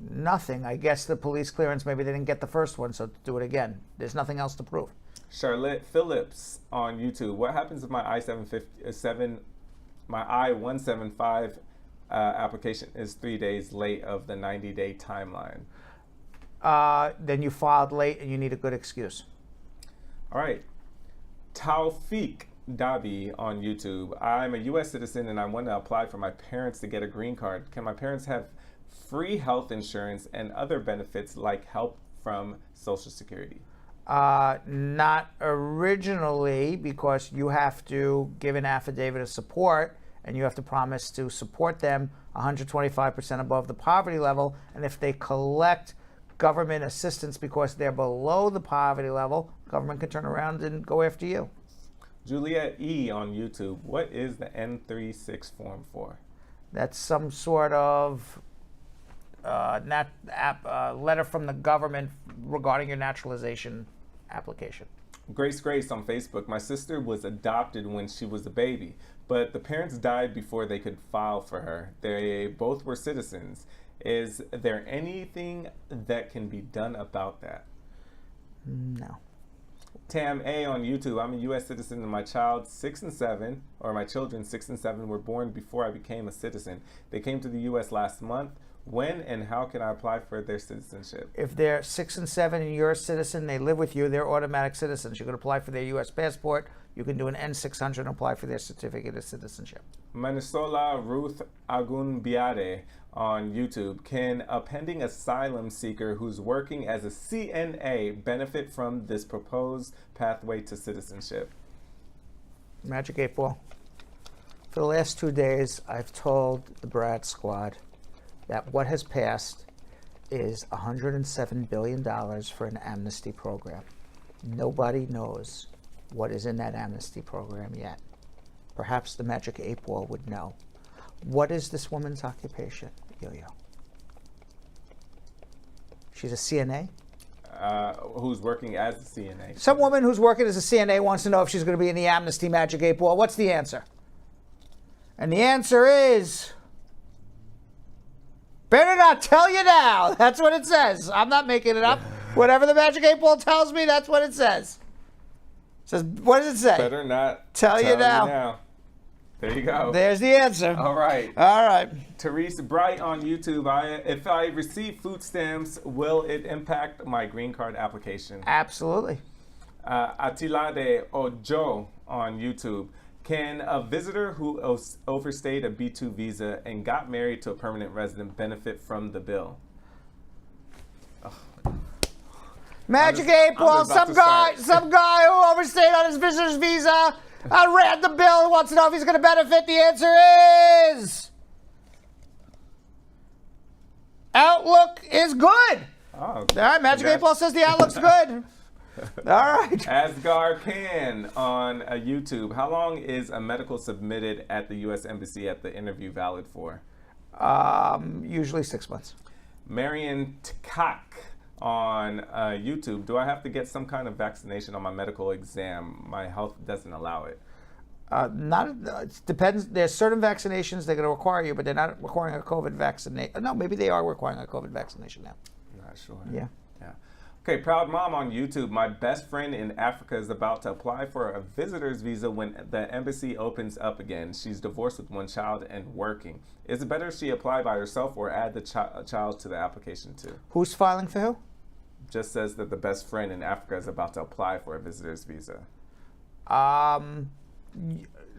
Nothing. I guess the police clearance, maybe they didn't get the first one, so do it again. There's nothing else to prove. Charlotte Phillips on YouTube. What happens if my I-175 application is 3 days late of the 90-day timeline? Then you filed late and you need a good excuse. All right. Taufik Dabi on YouTube. I'm a U.S. citizen and I want to apply for my parents to get a green card. Can my parents have free health insurance and other benefits like help from Social Security? Not originally, because you have to give an affidavit of support and you have to promise to support them 125% above the poverty level. And if they collect government assistance because they're below the poverty level, government can turn around and go after you. Juliet E on YouTube. What is the N36 form for? That's some sort of letter from the government regarding your naturalization application. Grace on Facebook. My sister was adopted when she was a baby, but the parents died before they could file for her. They both were citizens. Is there anything that can be done about that? No. Tam A on YouTube. I'm a U.S. citizen and my children 6 and 7 were born before I became a citizen. They came to the U.S. last month. When and how can I apply for their citizenship? If they're 6 and 7 and you're a citizen, they live with you, they're automatic citizens. You can apply for their U.S. passport. You can do an N600 and apply for their certificate of citizenship. Manisola Ruth Agunbiade on YouTube. Can a pending asylum seeker who's working as a CNA benefit from this proposed pathway to citizenship? Magic 8 Ball. For the last 2 days, I've told the Brad Squad that what has passed is $107 billion for an amnesty program. Nobody knows what is in that amnesty program yet. Perhaps the Magic 8 Ball would know. What is this woman's occupation, Yo-Yo? She's a CNA? Who's working as a CNA. Some woman who's working as a CNA wants to know if she's going to be in the amnesty Magic 8 Ball. What's the answer? And the answer is... better not tell you now. That's what it says. I'm not making it up. Whatever the Magic 8 Ball tells me, that's what it says. It says, what does it say? Better not tell you now. There you go. There's the answer. All right. All right. Therese Bright on YouTube. If I receive food stamps, will it impact my green card application? Absolutely. Atilade Ojo on YouTube. Can a visitor who overstayed a B2 visa and got married to a permanent resident benefit from the bill? Oh. Magic 8 Ball, some guy who overstayed on his visitor's visa, I read the bill and wants to know if he's going to benefit. The answer is... outlook is good. Oh, all right, Magic 8 Ball says the outlook's good. All right. Asgar Khan on YouTube. How long is a medical submitted at the U.S. Embassy at the interview valid for? Usually 6 months. Marion Tkak on YouTube. Do I have to get some kind of vaccination on my medical exam? My health doesn't allow it. It depends. There's certain vaccinations they're going to require you, but they're not requiring a COVID vaccination. No, maybe they are requiring a COVID vaccination now. Not sure. Yeah. Okay, Proud Mom on YouTube. My best friend in Africa is about to apply for a visitor's visa when the embassy opens up again. She's divorced with 1 child and working. Is it better she apply by herself or add the child to the application too? Who's filing for who? Just says that the best friend in Africa is about to apply for a visitor's visa.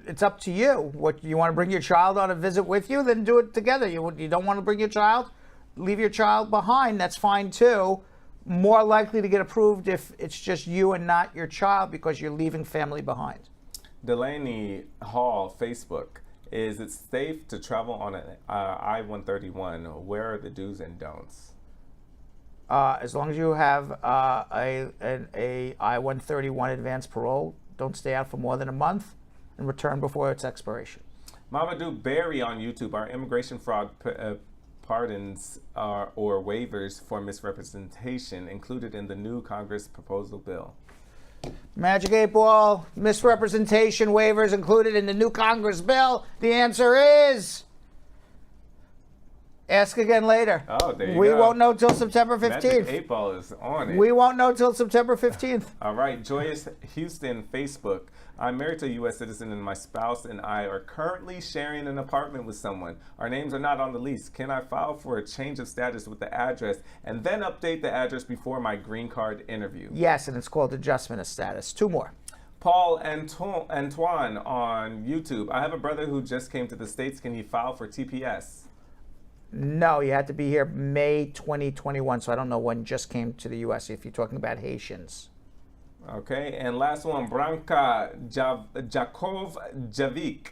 It's up to you. What you want to bring your child on a visit with you? Then do it together. You don't want to bring your child? leave your child behind, that's fine too. More likely to get approved if it's just you and not your child because you're leaving family behind. Delaney Hall, Facebook. Is it safe to travel on an I-131? Where are the do's and don'ts? As long as you have a I-131 advance parole, don't stay out for more than a month and return before its expiration. Mamadou Berry on YouTube. Are immigration fraud pardons or waivers for misrepresentation included in the new Congress proposal bill? Magic 8 Ball, misrepresentation waivers included in the new Congress bill. The answer is... Ask again later. Oh, there you go. We won't know till September 15th. Magic 8 Ball is on it. We won't know till September 15th. All right. Joyous Houston, Facebook. I'm married to a U.S. citizen and my spouse and I are currently sharing an apartment with someone. Our names are not on the lease. Can I file for a change of status with the address and then update the address before my green card interview? Yes, and it's called adjustment of status. 2 more. Paul Antoine on YouTube. I have a brother who just came to the States. Can he file for TPS? No, you had to be here May 2021, so I don't know when just came to the U.S. if you're talking about Haitians. Okay, and last one, Branka Jakov Javik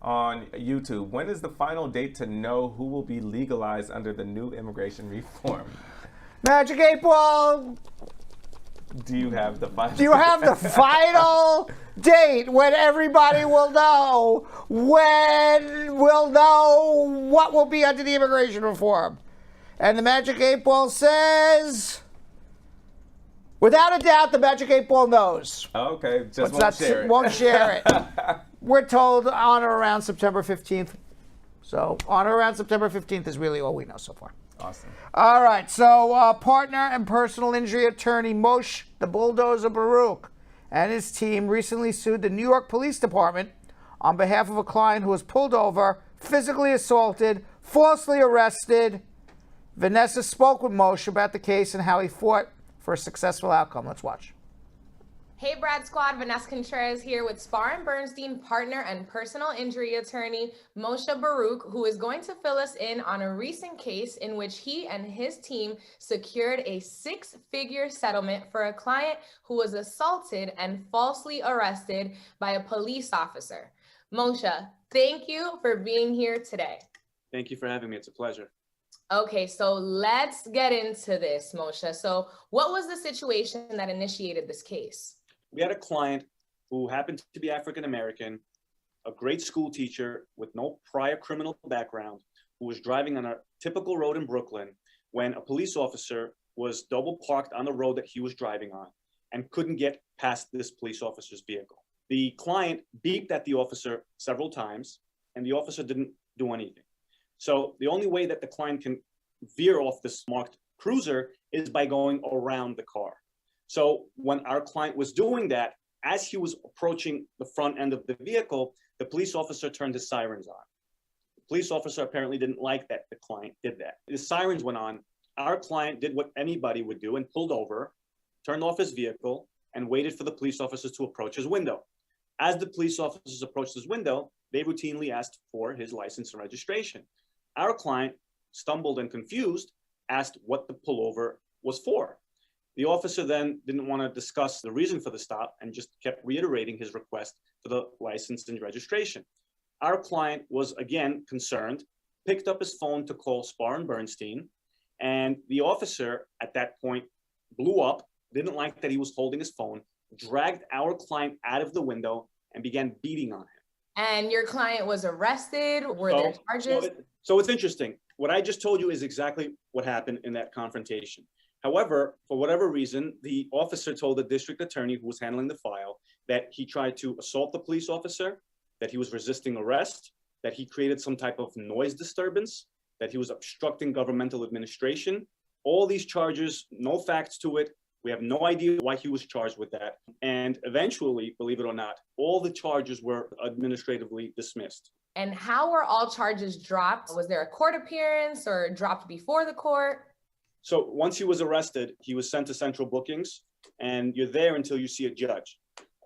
on YouTube. When is the final date to know who will be legalized under the new immigration reform? Magic 8 Ball! Do you have the final? Do you have the final date when everybody will know? When we'll know what will be under the immigration reform? And the Magic 8 Ball says, without a doubt, the Magic 8 Ball knows. Okay, just won't share it. Won't share it. We're told on or around September 15th. So on or around September 15th is really all we know so far. Awesome. All right, so partner and personal injury attorney Moshe the Bulldozer Borukh and his team recently sued the New York Police Department on behalf of a client who was pulled over, physically assaulted, falsely arrested. Vanessa spoke with Moshe about the case and how he fought for a successful outcome. Let's watch. Hey Brad Squad, Vanessa Contreras here with Spar Bernstein partner and personal injury attorney Moshe Borukh, who is going to fill us in on a recent case in which he and his team secured a 6-figure settlement for a client who was assaulted and falsely arrested by a police officer. Moshe, thank you for being here today. Thank you for having me. It's a pleasure. Okay, so let's get into this, Moshe. So what was the situation that initiated this case? We had a client who happened to be African-American, a great school teacher with no prior criminal background, who was driving on a typical road in Brooklyn when a police officer was double parked on the road that he was driving on and couldn't get past this police officer's vehicle. The client beeped at the officer several times and the officer didn't do anything. So the only way that the client can veer off this marked cruiser is by going around the car. So when our client was doing that, as he was approaching the front end of the vehicle, the police officer turned his sirens on. The police officer apparently didn't like that the client did that. The sirens went on. Our client did what anybody would do and pulled over, turned off his vehicle, and waited for the police officers to approach his window. As the police officers approached his window, they routinely asked for his license and registration. Our client, stumbled and confused, asked what the pullover was for. The officer then didn't want to discuss the reason for the stop and just kept reiterating his request for the license and registration. Our client was again concerned, picked up his phone to call Spar Bernstein, and the officer at that point blew up, didn't like that he was holding his phone, dragged our client out of the window and began beating on him. And your client was arrested? Were there charges? So it's interesting. What I just told you is exactly what happened in that confrontation. However, for whatever reason, the officer told the district attorney who was handling the file that he tried to assault the police officer, that he was resisting arrest, that he created some type of noise disturbance, that he was obstructing governmental administration. All these charges, no facts to it. We have no idea why he was charged with that. And eventually, believe it or not, all the charges were administratively dismissed. And how were all charges dropped? Was there a court appearance or dropped before the court? So once he was arrested, he was sent to central bookings, and you're there until you see a judge.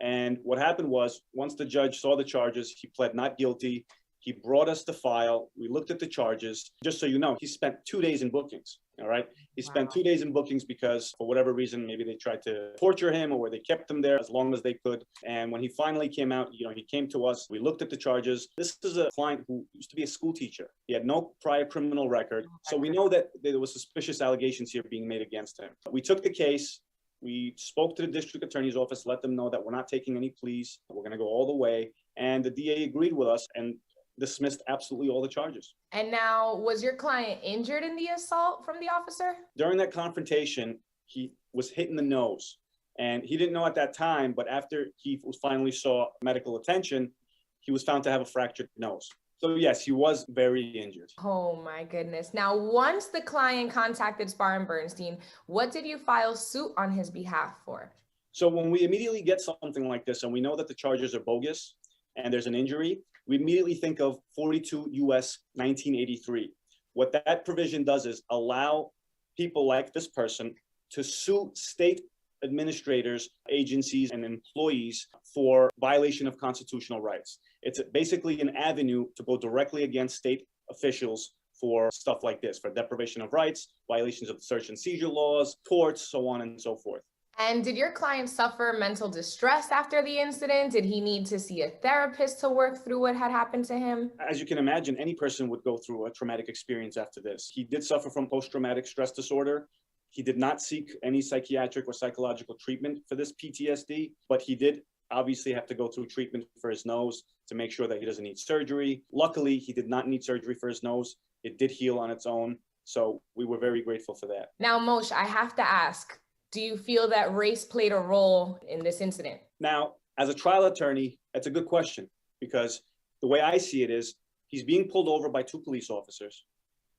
And what happened was, once the judge saw the charges, he pled not guilty. He brought us the file. We looked at the charges. Just so you know, he spent 2 days in bookings. All right. He spent 2 days in bookings because for whatever reason, maybe they tried to torture him or they kept him there as long as they could. And when he finally came out, he came to us. We looked at the charges. This is a client who used to be a school teacher. He had no prior criminal record. So we know that there was suspicious allegations here being made against him. We took the case. We spoke to the district attorney's office, let them know that we're not taking any pleas. We're going to go all the way. And the DA agreed with us and dismissed absolutely all the charges. And now, was your client injured in the assault from the officer? During that confrontation, he was hit in the nose. And he didn't know at that time, but after he finally saw medical attention, he was found to have a fractured nose. So yes, he was very injured. Oh my goodness. Now, once the client contacted Spar Bernstein, what did you file suit on his behalf for? So when we immediately get something like this and we know that the charges are bogus and there's an injury, we immediately think of 42 U.S. 1983. What that provision does is allow people like this person to sue state administrators, agencies, and employees for violation of constitutional rights. It's basically an avenue to go directly against state officials for stuff like this, for deprivation of rights, violations of the search and seizure laws, torts, so on and so forth. And did your client suffer mental distress after the incident? Did he need to see a therapist to work through what had happened to him? As you can imagine, any person would go through a traumatic experience after this. He did suffer from post-traumatic stress disorder. He did not seek any psychiatric or psychological treatment for this PTSD, but he did obviously have to go through treatment for his nose to make sure that he doesn't need surgery. Luckily, he did not need surgery for his nose. It did heal on its own. So we were very grateful for that. Now, Moshe, I have to ask, do you feel that race played a role in this incident? Now, as a trial attorney, that's a good question, because the way I see it is he's being pulled over by 2 police officers.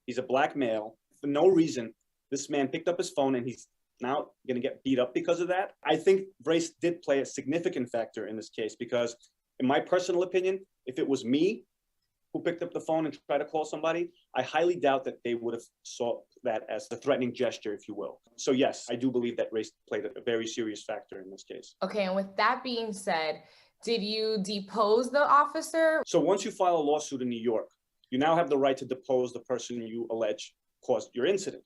He's a black male. For no reason, this man picked up his phone and he's now going to get beat up because of that. I think race did play a significant factor in this case because, in my personal opinion, if it was me who picked up the phone and tried to call somebody, I highly doubt that they would have saw that as a threatening gesture, if you will. So yes, I do believe that race played a very serious factor in this case. Okay, and with that being said, did you depose the officer? So once you file a lawsuit in New York, you now have the right to depose the person you allege caused your incident.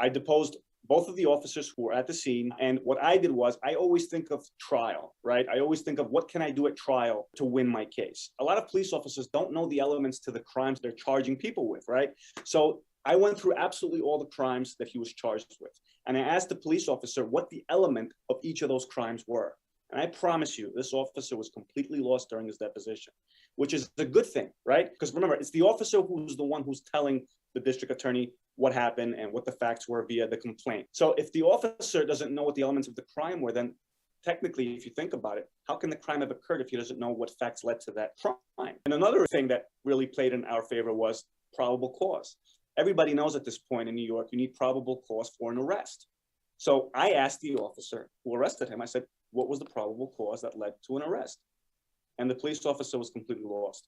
I deposed both of the officers who were at the scene. And what I did was I always think of trial, right? I always think of what can I do at trial to win my case? A lot of police officers don't know the elements to the crimes they're charging people with, right? So I went through absolutely all the crimes that he was charged with. And I asked the police officer what the element of each of those crimes were. And I promise you, this officer was completely lost during his deposition, which is a good thing, right? Because remember, it's the officer who's the one who's telling the district attorney what happened and what the facts were via the complaint. So if the officer doesn't know what the elements of the crime were, then technically, if you think about it, how can the crime have occurred if he doesn't know what facts led to that crime? And another thing that really played in our favor was probable cause. Everybody knows at this point in New York, you need probable cause for an arrest. So I asked the officer who arrested him, I said, what was the probable cause that led to an arrest? And the police officer was completely lost.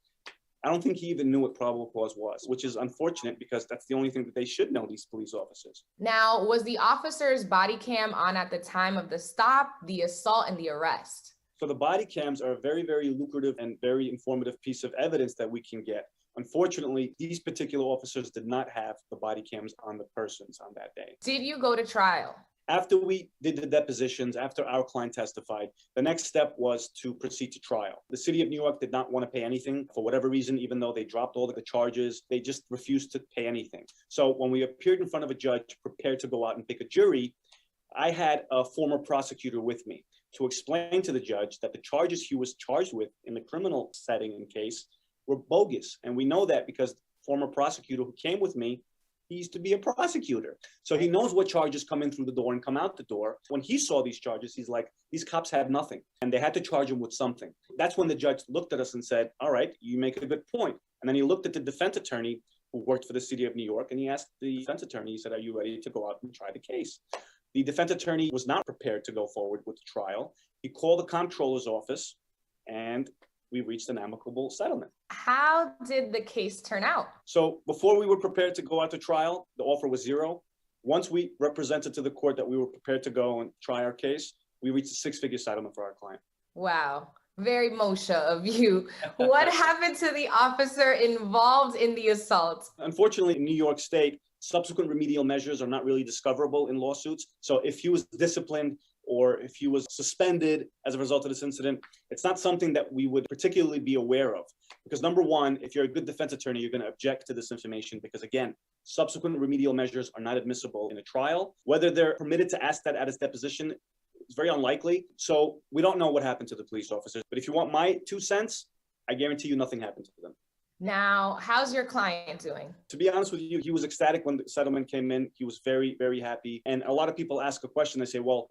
I don't think he even knew what probable cause was, which is unfortunate because that's the only thing that they should know, these police officers. Now, was the officer's body cam on at the time of the stop, the assault, and the arrest? So the body cams are a very, very lucrative and very informative piece of evidence that we can get. Unfortunately, these particular officers did not have the body cams on the persons on that day. Did you go to trial? After we did the depositions, after our client testified, the next step was to proceed to trial. The city of New York did not want to pay anything for whatever reason, even though they dropped all of the charges, they just refused to pay anything. So when we appeared in front of a judge prepared to go out and pick a jury, I had a former prosecutor with me to explain to the judge that the charges he was charged with in the criminal setting and case were bogus. And we know that because the former prosecutor who came with me, he used to be a prosecutor. So he knows what charges come in through the door and come out the door. When he saw these charges, he's like, these cops have nothing. And they had to charge him with something. That's when the judge looked at us and said, all right, you make a good point. And then he looked at the defense attorney who worked for the city of New York, and he asked the defense attorney, he said, are you ready to go out and try the case? The defense attorney was not prepared to go forward with the trial. He called the comptroller's office, and we reached an amicable settlement. How did the case turn out? So before we were prepared to go out to trial, the offer was zero. Once we represented to the court that we were prepared to go and try our case, we reached a 6-figure settlement for our client. Wow. Very Moshe of you. What happened to the officer involved in the assault? Unfortunately, in New York State, subsequent remedial measures are not really discoverable in lawsuits. So if he was disciplined or if he was suspended as a result of this incident, it's not something that we would particularly be aware of. Because number one, if you're a good defense attorney, you're going to object to this information because, again, subsequent remedial measures are not admissible in a trial. Whether they're permitted to ask that at his deposition, it's very unlikely. So we don't know what happened to the police officers. But if you want my 2 cents, I guarantee you nothing happened to them. Now, how's your client doing? To be honest with you, he was ecstatic when the settlement came in. He was very, very happy. And a lot of people ask a question. They say, well,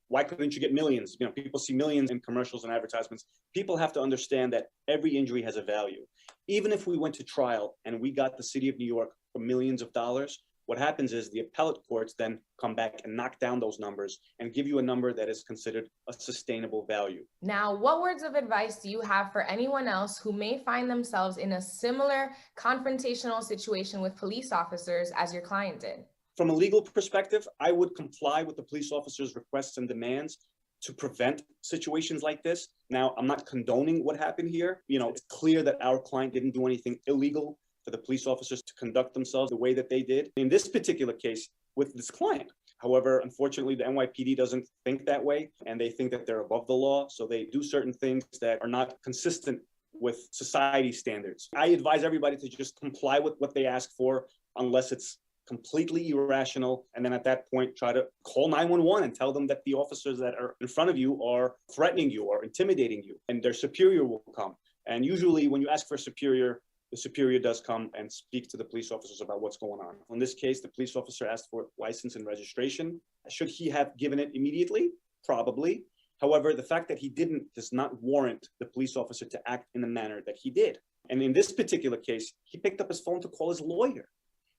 why couldn't you get millions? People see millions in commercials and advertisements. People have to understand that every injury has a value. Even if we went to trial and we got the city of New York for millions of dollars, what happens is the appellate courts then come back and knock down those numbers and give you a number that is considered a sustainable value. Now, what words of advice do you have for anyone else who may find themselves in a similar confrontational situation with police officers as your client did? From a legal perspective, I would comply with the police officer's requests and demands to prevent situations like this. Now, I'm not condoning what happened here. It's clear that our client didn't do anything illegal for the police officers to conduct themselves the way that they did in this particular case with this client. However, unfortunately, the NYPD doesn't think that way, and they think that they're above the law. So they do certain things that are not consistent with society standards. I advise everybody to just comply with what they ask for unless it's completely irrational. And then at that point, try to call 911 and tell them that the officers that are in front of you are threatening you or intimidating you, and their superior will come. And usually when you ask for a superior, the superior does come and speak to the police officers about what's going on. In this case, the police officer asked for license and registration. Should he have given it immediately? Probably. However, the fact that he didn't does not warrant the police officer to act in the manner that he did. And in this particular case, he picked up his phone to call his lawyer.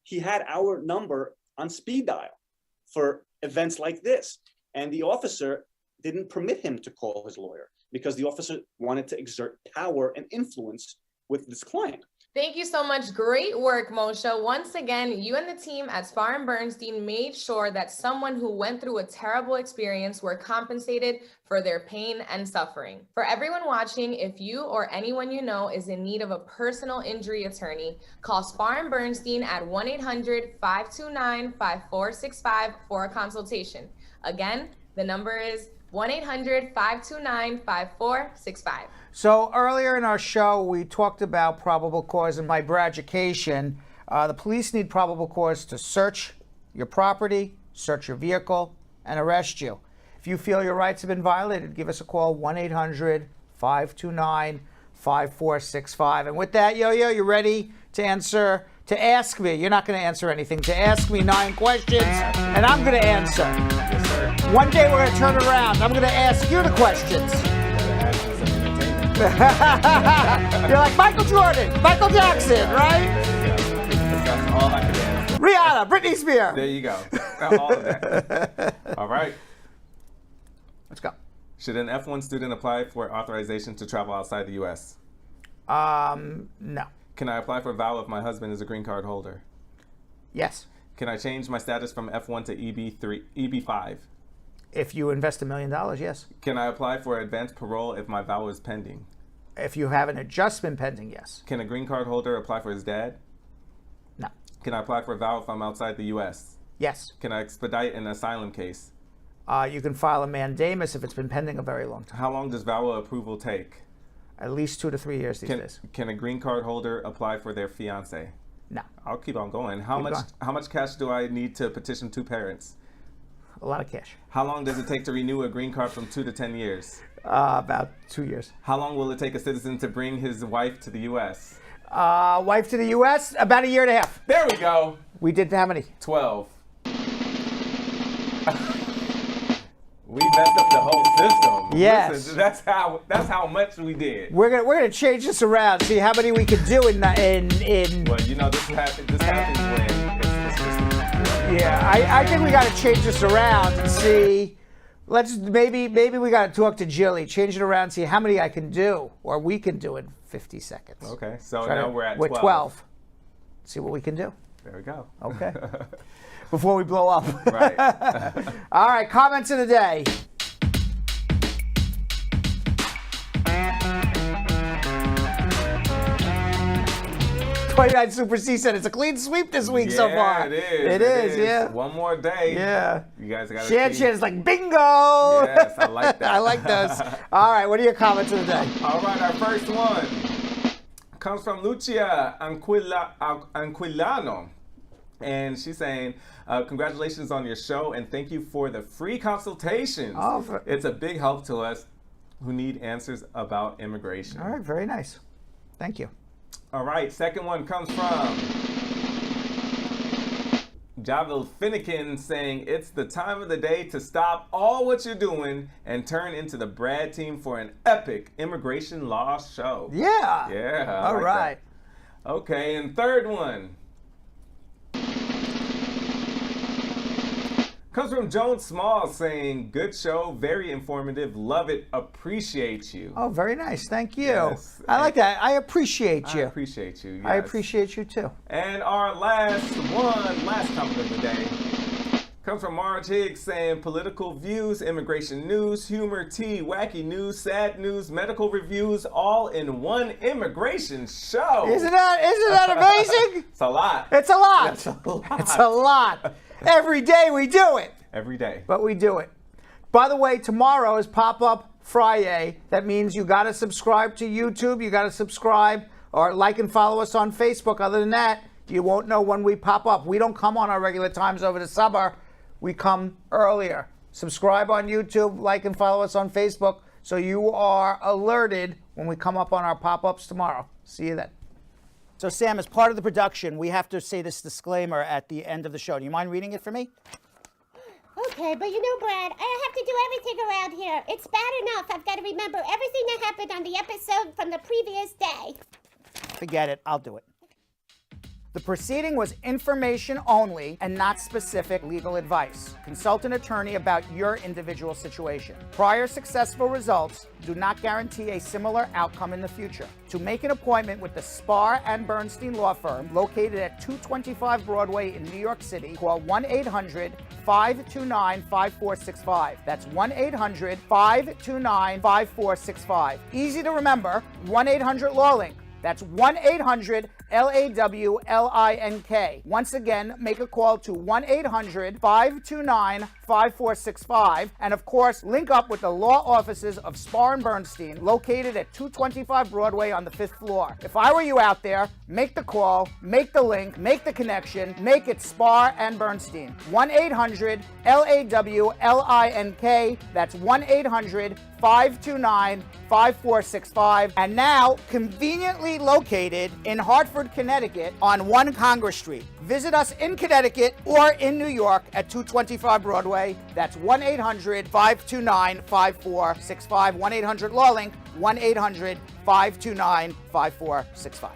He had our number on speed dial for events like this. And the officer didn't permit him to call his lawyer because the officer wanted to exert power and influence with this client. Thank you so much. Great work, Moshe. Once again, you and the team at Spar Bernstein made sure that someone who went through a terrible experience were compensated for their pain and suffering. For everyone watching, if you or anyone you know is in need of a personal injury attorney, call Spar Bernstein at 1-800-529-5465 for a consultation. Again, the number is 1-800-529-5465. So earlier in our show, we talked about probable cause, and by education, the police need probable cause to search your property, search your vehicle, and arrest you. If you feel your rights have been violated, give us a call, 1-800-529-5465. And with that, Yo-Yo, you ready to ask me? You're not going to answer anything. To ask me 9 questions, and I'm going to answer. Yes, sir. One day we're going to turn it around. I'm going to ask you the questions. You're like Michael Jordan, Michael Jackson, right? That's all I can answer. Rihanna, Britney Spears. There you go. All of that. All right. Let's go. Should an F1 student apply for authorization to travel outside the U.S.? No. Can I apply for a VAWA if my husband is a green card holder? Yes. Can I change my status from F1 to EB5? If you invest $1 million, yes. Can I apply for advanced parole if my VAWA is pending? If you have an adjustment pending, yes. Can a green card holder apply for his dad? No. Can I apply for a VAWA if I'm outside the U.S.? Yes. Can I expedite an asylum case? You can file a mandamus if it's been pending a very long time. How long does VAWA approval take? At least 2 to 3 years these days. Can a green card holder apply for their fiance? No. I'll keep on going. How much cash do I need to petition 2 parents? A lot of cash. How long does it take to renew a green card from 2 to 10 years? About 2 years. How long will it take a citizen to bring his wife to the U.S.? Wife to the U.S., about 1.5 years. There we go. We did how many? 12. We messed up the whole system. Yes. Listen, that's how much we did. We're gonna change this around. See how many we can do in. Well, this happens when it's just. Yeah, I think we got to change this around and see. Maybe we got to talk to Jilly, change it around, see how many I can do or we can do in 50 seconds. Okay, so now we're at 12. 12. See what we can do. There we go. Okay. Before we blow up. Right. All right, comments of the day. 29 Super C said it's a clean sweep this week so far. It is. It is, yeah. One more day. Yeah. You guys got to Shan's like, bingo! Yes, I like that. I like those. All right, what are your comments of the day? All right, our first one comes from Lucia Anquilano. And she's saying, congratulations on your show and thank you for the free consultations. It's a big help to us who need answers about immigration. All right, very nice. Thank you. All right, second one comes from Javel Finnegan saying, it's the time of the day to stop all what you're doing and turn into the Brad team for an epic immigration law show. Yeah. Yeah. All right. Okay, and third one comes from Joan Small saying, good show, very informative, love it, appreciate you. Oh, very nice. Thank you. Yes. I like that. I appreciate you. I appreciate you. Yes. I appreciate you too. And our last comment of the day comes from Marge Higgs saying, political views, immigration news, humor, tea, wacky news, sad news, medical reviews, all in one immigration show. Isn't that amazing? It's a lot. It's a lot. It's a lot. It's a lot. Every day we do it. Every day. But we do it. By the way, tomorrow is Pop-Up Friday. That means you got to subscribe to YouTube. You got to subscribe or like and follow us on Facebook. Other than that, you won't know when we pop up. We don't come on our regular times over the summer. We come earlier. Subscribe on YouTube, like and follow us on Facebook so you are alerted when we come up on our pop-ups tomorrow. See you then. So Sam, as part of the production, we have to say this disclaimer at the end of the show. Do you mind reading it for me? Okay, but you know, Brad, I have to do everything around here. It's bad enough I've got to remember everything that happened on the episode from the previous day. Forget it. I'll do it. The proceeding was information only and not specific legal advice. Consult an attorney about your individual situation. Prior successful results do not guarantee a similar outcome in the future. To make an appointment with the Spar and Bernstein law firm located at 225 Broadway in New York City, call 1-800-529-5465. That's 1-800-529-5465. Easy to remember, 1-800-LAWLINK. That's 1-800-LAWLINK. Once again, make a call to 1-800-529-5465. And of course, link up with the law offices of Spar and Bernstein, located at 225 Broadway on the 5th floor. If I were you out there, make the call, make the link, make the connection, make it Spar and Bernstein. 1-800-LAWLINK. That's 1-800-529-5465. And now, conveniently located in Hartford, Connecticut on 1 Congress Street. Visit us in Connecticut or in New York at 225 Broadway. That's 1-800-529-5465. 1-800-LAWLINK. 1-800-529-5465.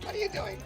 What are you doing?